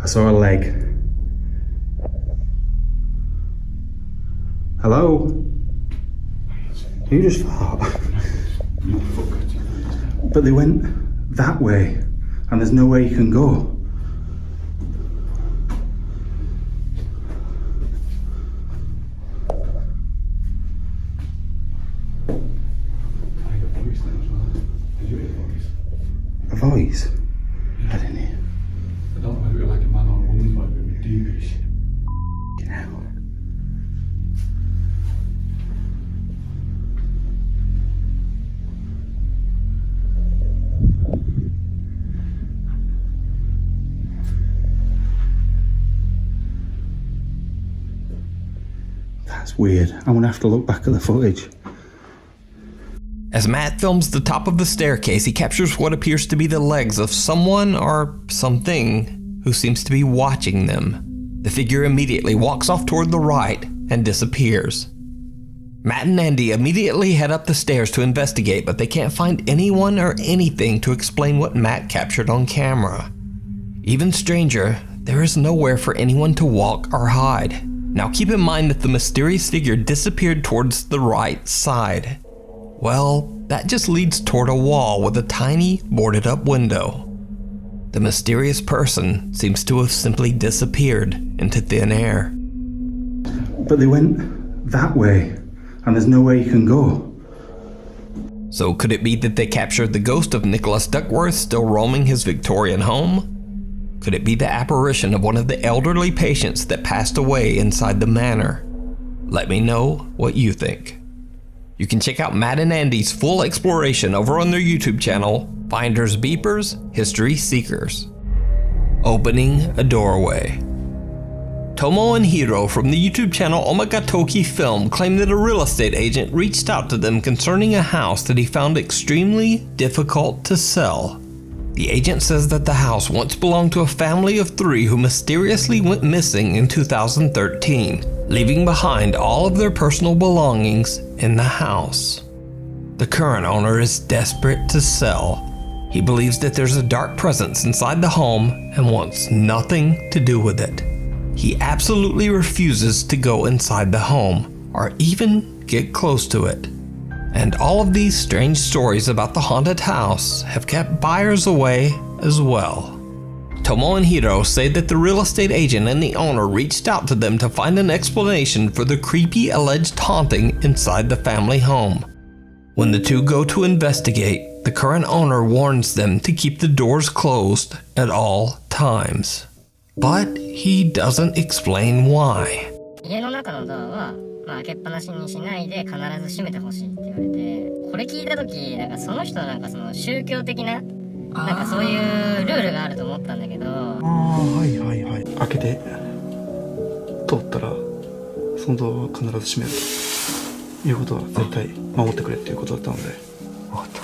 I saw a leg. Hello? You just fart. But they went that way, and there's nowhere you can go. A voice? I didn't hear. I don't know whether it was like a man or a woman, but it was deepish. F***ing hell. That's weird. I'm gonna have to look back at the footage. As Matt films the top of the staircase, he captures what appears to be the legs of someone or something who seems to be watching them. The figure immediately walks off toward the right and disappears. Matt and Andy immediately head up the stairs to investigate, but they can't find anyone or anything to explain what Matt captured on camera. Even stranger, there is nowhere for anyone to walk or hide. Now keep in mind that the mysterious figure disappeared towards the right side. Well, that just leads toward a wall with a tiny boarded up window. The mysterious person seems to have simply disappeared into thin air. But they went that way, and there's nowhere you can go. So could it be that they captured the ghost of Nicholas Duckworth still roaming his Victorian home? Could it be the apparition of one of the elderly patients that passed away inside the manor? Let me know what you think. You can check out Matt and Andy's full exploration over on their YouTube channel, Finders Beepers, History Seekers. Opening a doorway. Tomo and Hiro from the YouTube channel Omagatoki Film claim that a real estate agent reached out to them concerning a house that he found extremely difficult to sell. The agent says that the house once belonged to a family of 3 who mysteriously went missing in 2013, leaving behind all of their personal belongings in the house. The current owner is desperate to sell. He believes that there's a dark presence inside the home and wants nothing to do with it. He absolutely refuses to go inside the home or even get close to it. And all of these strange stories about the haunted house have kept buyers away as well. Tomo and Hiro say that the real estate agent and the owner reached out to them to find an explanation for the creepy alleged haunting inside the family home. When the two go to investigate, the current owner warns them to keep the doors closed at all times. But he doesn't explain why. 家の中のドアは、開けっぱなしにしないで必ず閉めてほしいって言われて、これ聞いた時なんかその人はなんかその宗教的ななんかそういうルールがあると思ったんだけど。はいはいはい。開けて通ったらそのドアは必ず閉めるということは絶対守ってくれっていうことだったので。分かった。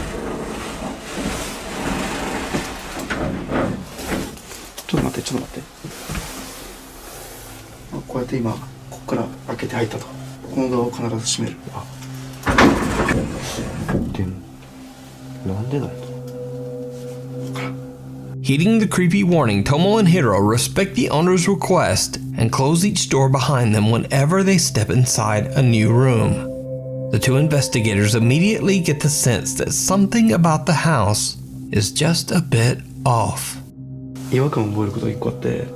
ちょっと待って。こうやって今ここから開けて入ったと。このドアを必ず閉める。でもなんでだよ。Heeding the creepy warning, Tomo and Hiro respect the owner's request and close each door behind them whenever they step inside a new room. The two investigators immediately get the sense that something about the house is just a bit off. 違和感を覚えることが一個あって、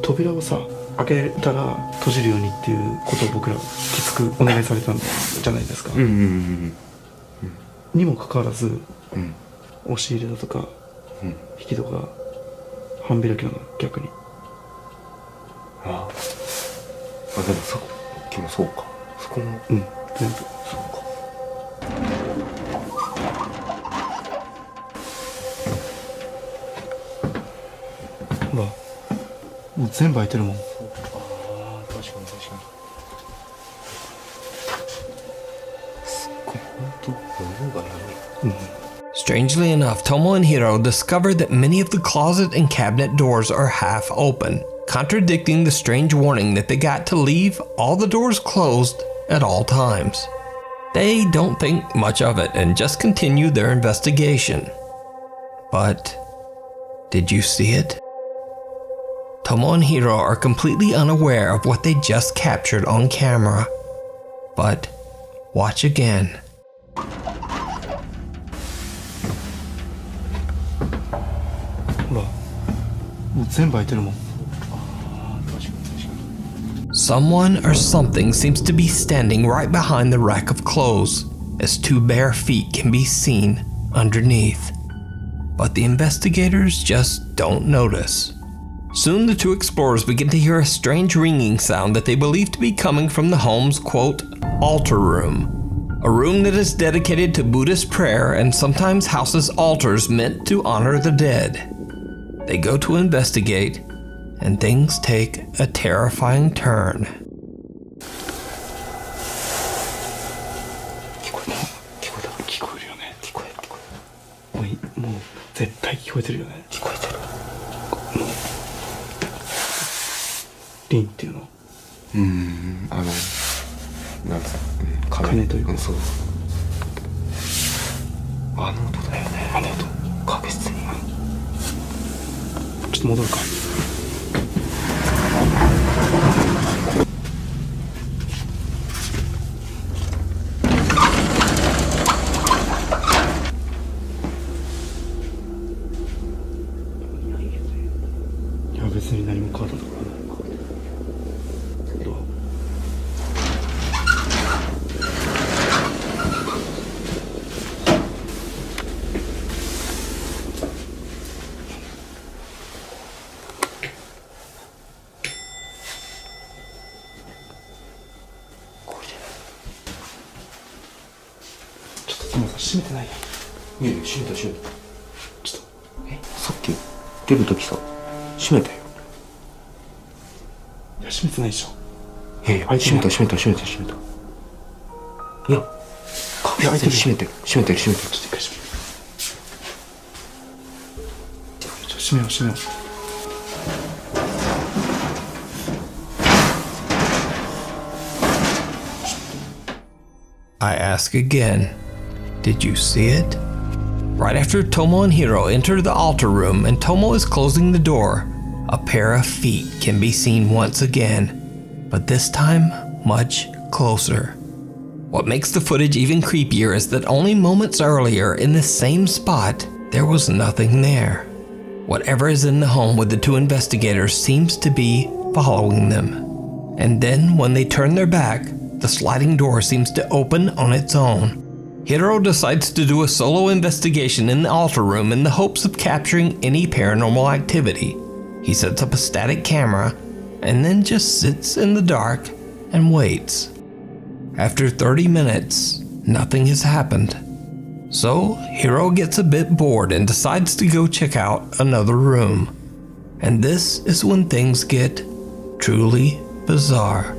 扉をさ開けたら閉じるようにっていうことを僕らきつくお願いされたんじゃないですか。にもかかわらず、押し入れだとか、引き戸が半開きなの逆に。でもさっきもそうか。そこも全部そうか。ほら、もう全部開いてるもん。確かに。すっごい本当物がない。Strangely enough, Tomo and Hiro discovered that many of the closet and cabinet doors are half open, contradicting the strange warning that they got to leave all the doors closed at all times. They don't think much of it and just continue their investigation. But did you see it? Tomo and Hiro are completely unaware of what they just captured on camera. But watch again. Someone or something seems to be standing right behind the rack of clothes, as 2 bare feet can be seen underneath. But the investigators just don't notice. Soon the 2 explorers begin to hear a strange ringing sound that they believe to be coming from the home's, quote, altar room. A room that is dedicated to Buddhist prayer and sometimes houses altars meant to honor the dead. They go to investigate, and things take a terrifying turn. 聞こえるよね。もう絶対聞こえてるよね。聞こえてる。リンっていうの。なんか鐘というか。そう。あの音だよね。あの音。確実に。ちょっと戻るか。いや別に何も変わったところない。閉めてないやん。いやいや、閉めた。ちょっと。さっき出るときさ、閉めたよ。いや、閉めてないでしょ。いやいや、閉めた。いや、確実に閉めてる。ちょっと一回閉めて。閉めよう。I ask again, did you see it? Right after Tomo and Hiro enter the altar room and Tomo is closing the door, a pair of feet can be seen once again, but this time much closer. What makes the footage even creepier is that only moments earlier in this same spot, there was nothing there. Whatever is in the home with the two investigators seems to be following them. And then when they turn their back, the sliding door seems to open on its own. Hiro decides to do a solo investigation in the altar room in the hopes of capturing any paranormal activity. He sets up a static camera and then just sits in the dark and waits. After 30 minutes, nothing has happened. So Hiro gets a bit bored and decides to go check out another room. And this is when things get truly bizarre.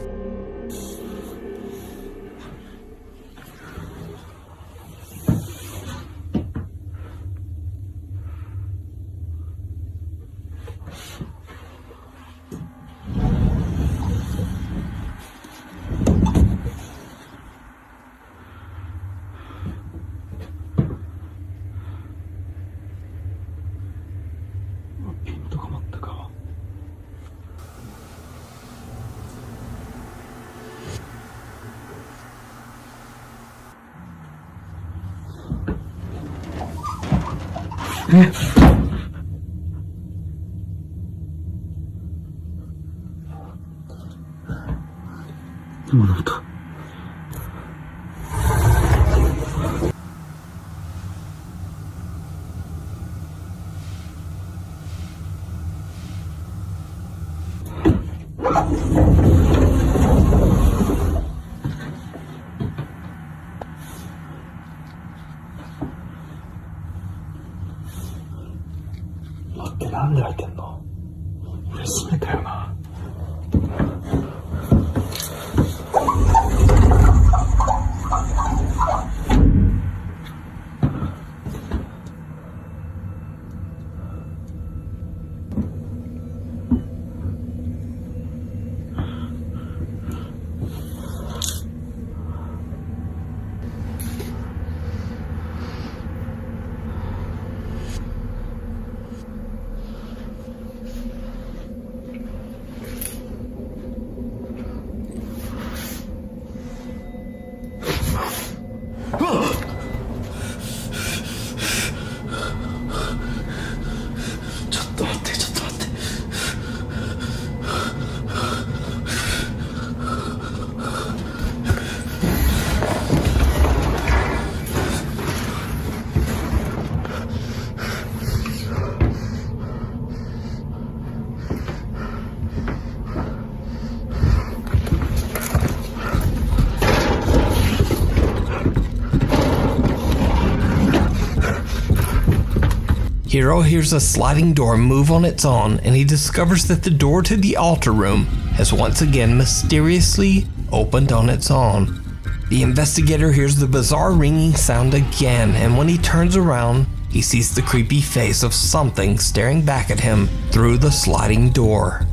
Hiro hears a sliding door move on its own, and he discovers that the door to the altar room has once again mysteriously opened on its own. The investigator hears the bizarre ringing sound again, and when he turns around, he sees the creepy face of something staring back at him through the sliding door.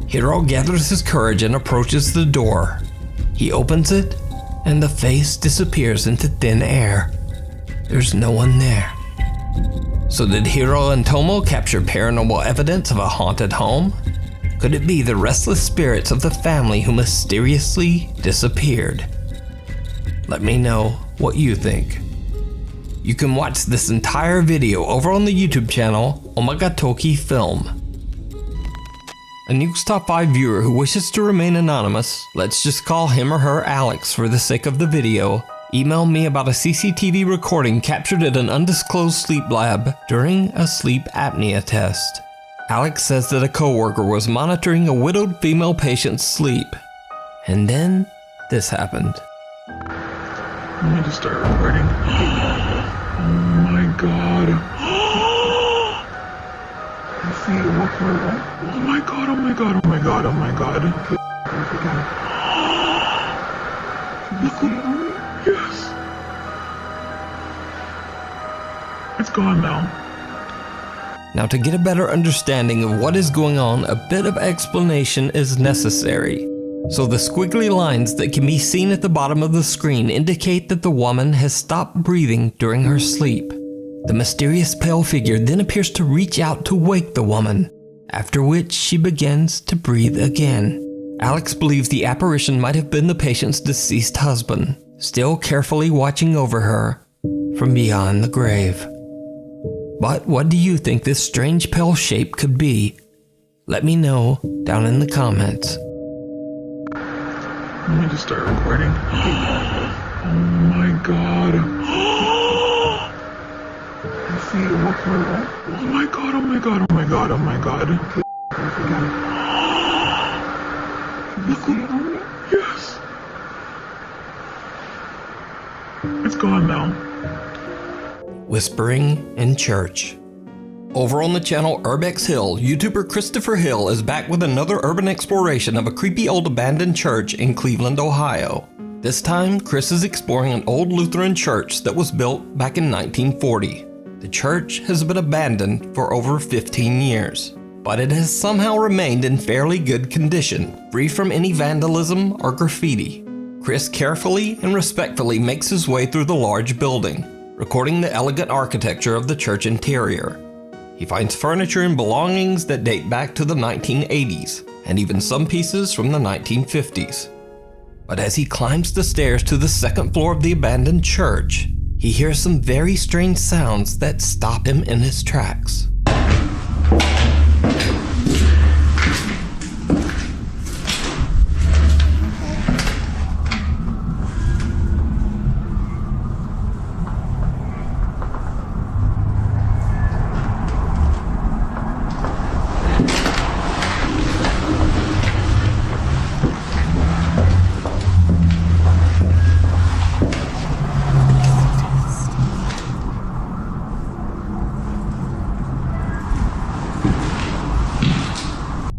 Hiro gathers his courage and approaches the door. He opens it, and the face disappears into thin air. There's no one there. So did Hiro and Tomo capture paranormal evidence of a haunted home? Could it be the restless spirits of the family who mysteriously disappeared? Let me know what you think. You can watch this entire video over on the YouTube channel Omagatoki Film. A Nuke's Top 5 viewer who wishes to remain anonymous, let's just call him or her Alex for the sake of the video, emailed me about a CCTV recording captured at an undisclosed sleep lab during a sleep apnea test. Alex says that a coworker was monitoring a widowed female patient's sleep. And then this happened. Let me just start recording. Oh my god. I see it walking around. Oh my god, oh my god, oh my god, oh my god. Look, yes. It's gone now. Now, to get a better understanding of what is going on, a bit of explanation is necessary. So the squiggly lines that can be seen at the bottom of the screen indicate that the woman has stopped breathing during her sleep. The mysterious pale figure then appears to reach out to wake the woman, after which she begins to breathe again. Alex believes the apparition might have been the patient's deceased husband, still carefully watching over her from beyond the grave. But what do you think this strange pale shape could be? Let me know down in the comments. Let me just start recording. Oh my god. I see it walking around. Oh my god, oh my god, oh my god, oh my god. Look, yes. It's gone now. Whispering in church. Over on the channel Urbex Hill, YouTuber Christopher Hill is back with another urban exploration of a creepy old abandoned church in Cleveland, Ohio. This time, Chris is exploring an old Lutheran church that was built back in 1940. The church has been abandoned for over 15 years, but it has somehow remained in fairly good condition, free from any vandalism or graffiti. Chris carefully and respectfully makes his way through the large building, recording the elegant architecture of the church interior. He finds furniture and belongings that date back to the 1980s, and even some pieces from the 1950s. But as he climbs the stairs to the second floor of the abandoned church, he hears some very strange sounds that stop him in his tracks.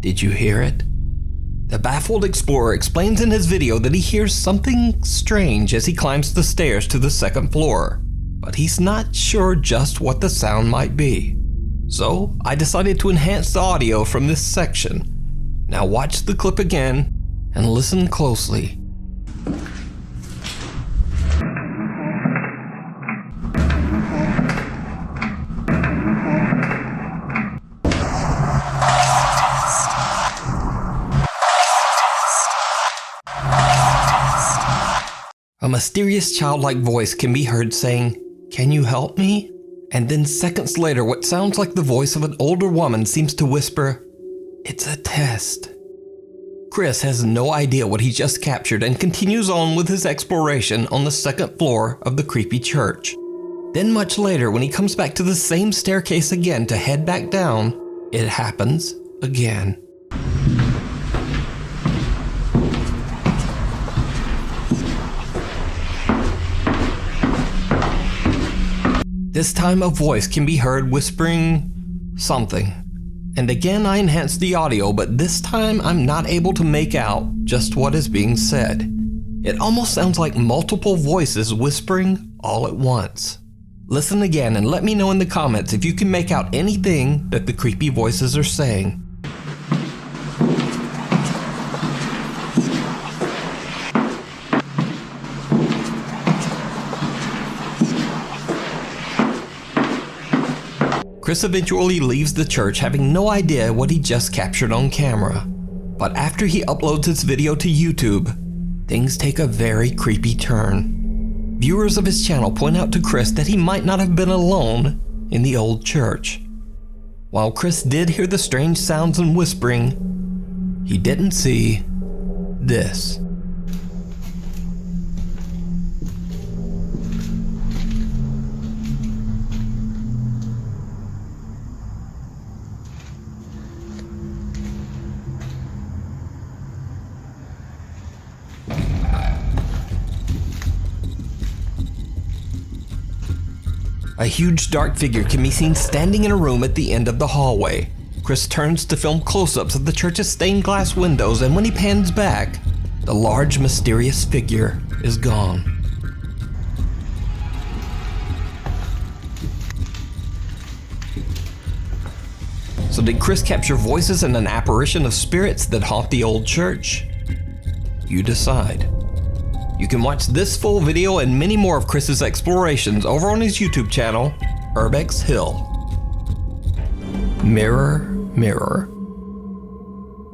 Did you hear it? The baffled explorer explains in his video that he hears something strange as he climbs the stairs to the second floor, but he's not sure just what the sound might be. So I decided to enhance the audio from this section. Now watch the clip again and listen closely. A mysterious childlike voice can be heard saying, "Can you help me?" And then seconds later, what sounds like the voice of an older woman seems to whisper, "It's a test." Chris has no idea what he just captured and continues on with his exploration on the second floor of the creepy church. Then much later, when he comes back to the same staircase again to head back down, it happens again. This time a voice can be heard whispering something. And again I enhanced the audio, but this time I'm not able to make out just what is being said. It almost sounds like multiple voices whispering all at once. Listen again and let me know in the comments if you can make out anything that the creepy voices are saying. Chris eventually leaves the church having no idea what he just captured on camera. But after he uploads his video to YouTube, things take a very creepy turn. Viewers of his channel point out to Chris that he might not have been alone in the old church. While Chris did hear the strange sounds and whispering, he didn't see this. A huge dark figure can be seen standing in a room at the end of the hallway. Chris turns to film close-ups of the church's stained glass windows, and when he pans back, the large mysterious figure is gone. So did Chris capture voices and an apparition of spirits that haunt the old church? You decide. You can watch this full video and many more of Chris's explorations over on his YouTube channel, Urbex Hill. Mirror, mirror.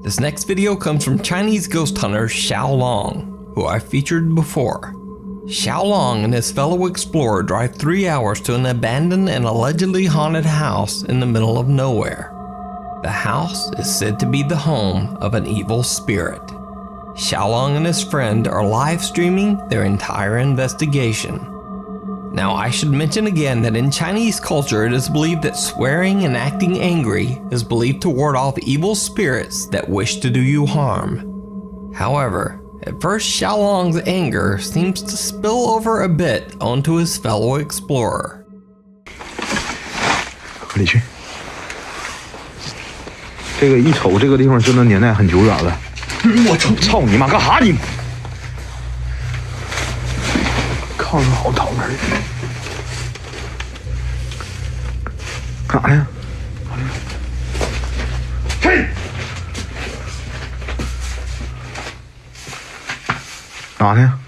This next video comes from Chinese ghost hunter Xiao Long, who I featured before. Xiao Long and his fellow explorer drive 3 hours to an abandoned and allegedly haunted house in the middle of nowhere. The house is said to be the home of an evil spirit. Xiaolong and his friend are live streaming their entire investigation. Now I should mention again that in Chinese culture it is believed that swearing and acting angry is believed to ward off evil spirits that wish to do you harm. However, at first Xiaolong's anger seems to spill over a bit onto his fellow explorer. 里去。这个一瞅，这个地方真的年代很久远了。我操你妈，干哈你？炕上好躺着。干啥呢？嘿！干啥呢？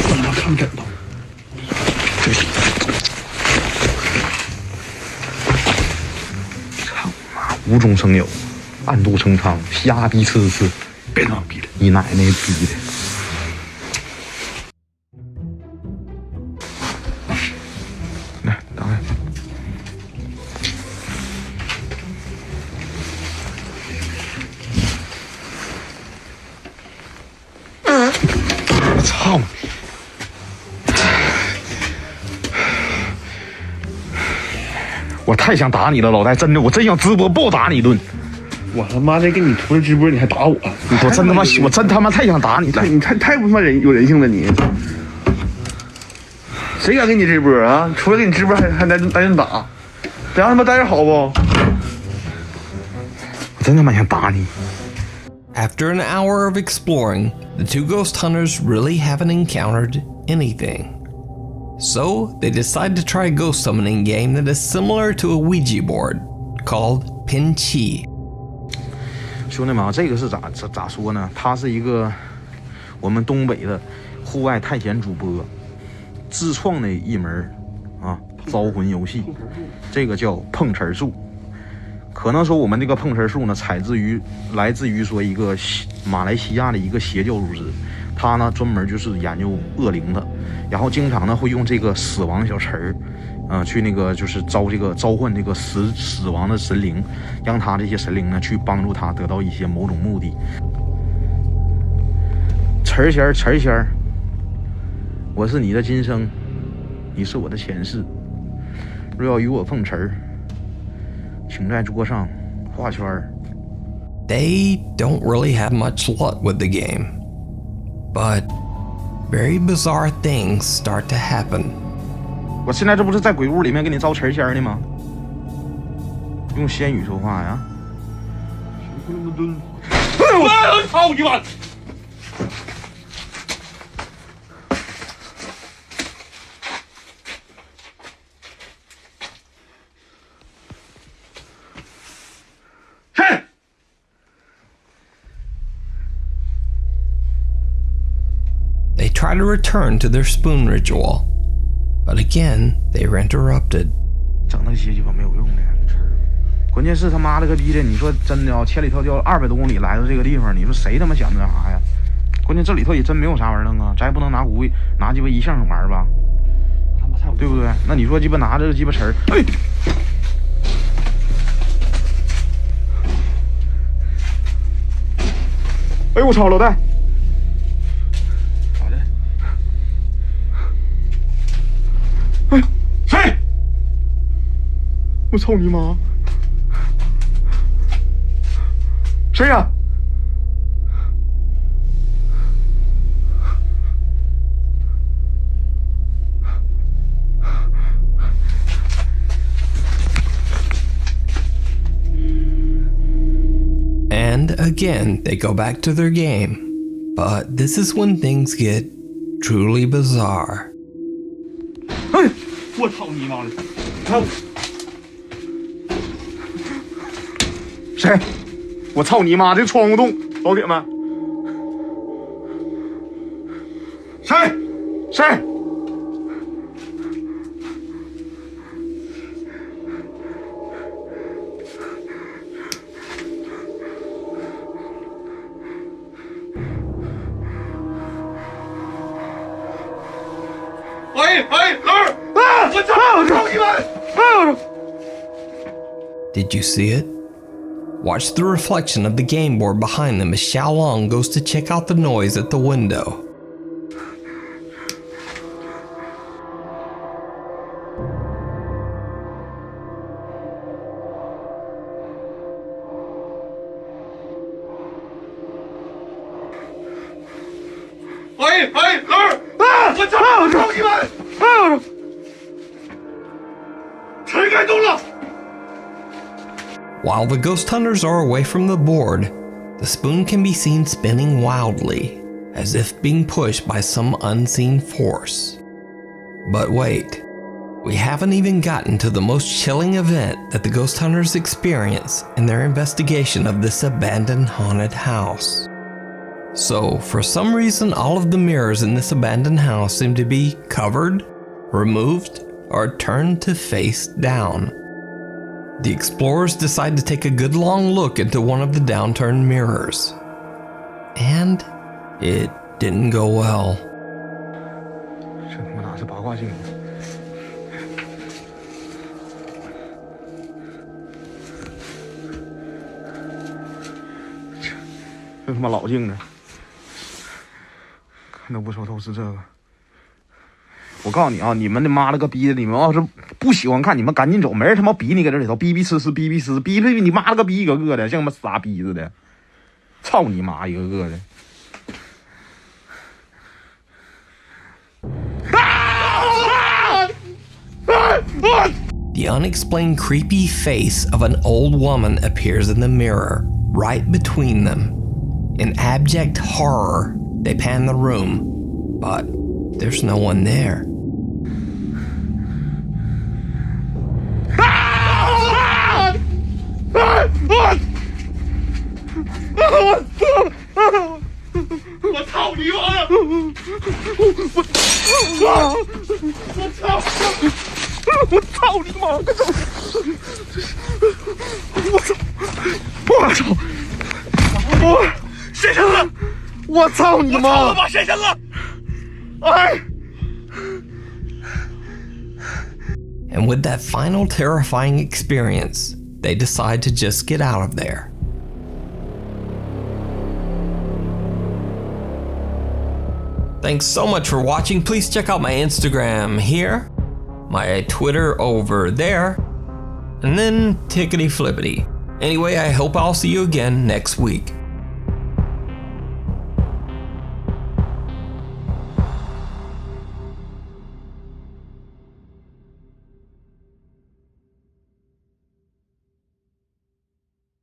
怎么看枕头？ 无中生有，暗度陈仓，瞎逼呲呲，别他妈逼了，你奶奶逼的！来，打开。我操！我太想打你了，老戴，真的，我真想直播暴打你一顿。我他妈的给你图了直播，你还打我？我真他妈，我真他妈太想打你了。你太不他妈有人性了你！谁敢给你直播啊？除了给你直播还挨顿打，别让他妈待着好不？我真他妈想打你。 After an hour of exploring, the two ghost hunters really haven't encountered anything. So, they decide to try a ghost summoning game that is similar to a Ouija board, called Pin Chi. 兄弟们啊，这个是咋说呢？他是一个我们东北的户外探险主播自创的一门招魂游戏，这个叫碰瓷术。可能说我们这个碰瓷术呢，来自于说一个马来西亚的一个邪教组织，他呢专门就是研究恶灵的。 然后经常呢会用这个死亡小词儿，去那个就是召唤这个死亡的神灵，让他这些神灵呢去帮助他得到一些某种目的。词儿仙儿，我是你的今生，你是我的前世。若要与我碰瓷儿，请在桌上画圈儿。They don't really have much luck with the game, but very bizarre things start to happen. 我现在这不是在鬼屋里面给你招词仙呢吗？用仙语说话呀！我操你妈！嘿！ They try to return to their spoon ritual, but again, they are interrupted. 整那些鸡巴没有用的，关键是他妈了个逼的！你说真的啊，千里迢迢200多公里来到这个地方，你说谁他妈想那啥呀？关键这里头也真没有啥玩意儿弄啊，咱也不能拿鸡巴一项玩吧？对不对？那你说鸡巴拿这个鸡巴词儿，哎！哎我操，老戴！ 谁？我操你妈！谁呀？ And again, they go back to their game. But this is when things get truly bizarre. 哎，我操你妈的！看我，谁？我操你妈！这窗户洞，老铁们，谁？谁？Did you see it? Watch the reflection of the game board behind them as Xiaolong goes to check out the noise at the window. While the ghost hunters are away from the board, the spoon can be seen spinning wildly, as if being pushed by some unseen force. But wait, we haven't even gotten to the most chilling event that the ghost hunters experience in their investigation of this abandoned haunted house. So, for some reason, all of the mirrors in this abandoned house seem to be covered, removed, or turned to face down. The explorers decide to take a good long look into one of the downturned mirrors. And it didn't go well. 这他妈哪是八卦镜？这他妈老镜呢？看都不说都是这个。我告诉你啊，你们的妈了个逼的！你们要是不喜欢看，你们赶紧走，没人他妈逼你搁这里头逼逼呲呲逼逼呲逼逼你妈了个逼一个个的，像他妈傻逼似的，操你妈一个个的！ The unexplained creepy face of an old woman appears in the mirror, right between them. In abject horror, they pan the room, but there's no one there. And with that final terrifying experience, they decide to just get out of there. Thanks so much for watching. Please check out my Instagram here, my Twitter over there, and then tickety flippity. Anyway, I hope I'll see you again next week.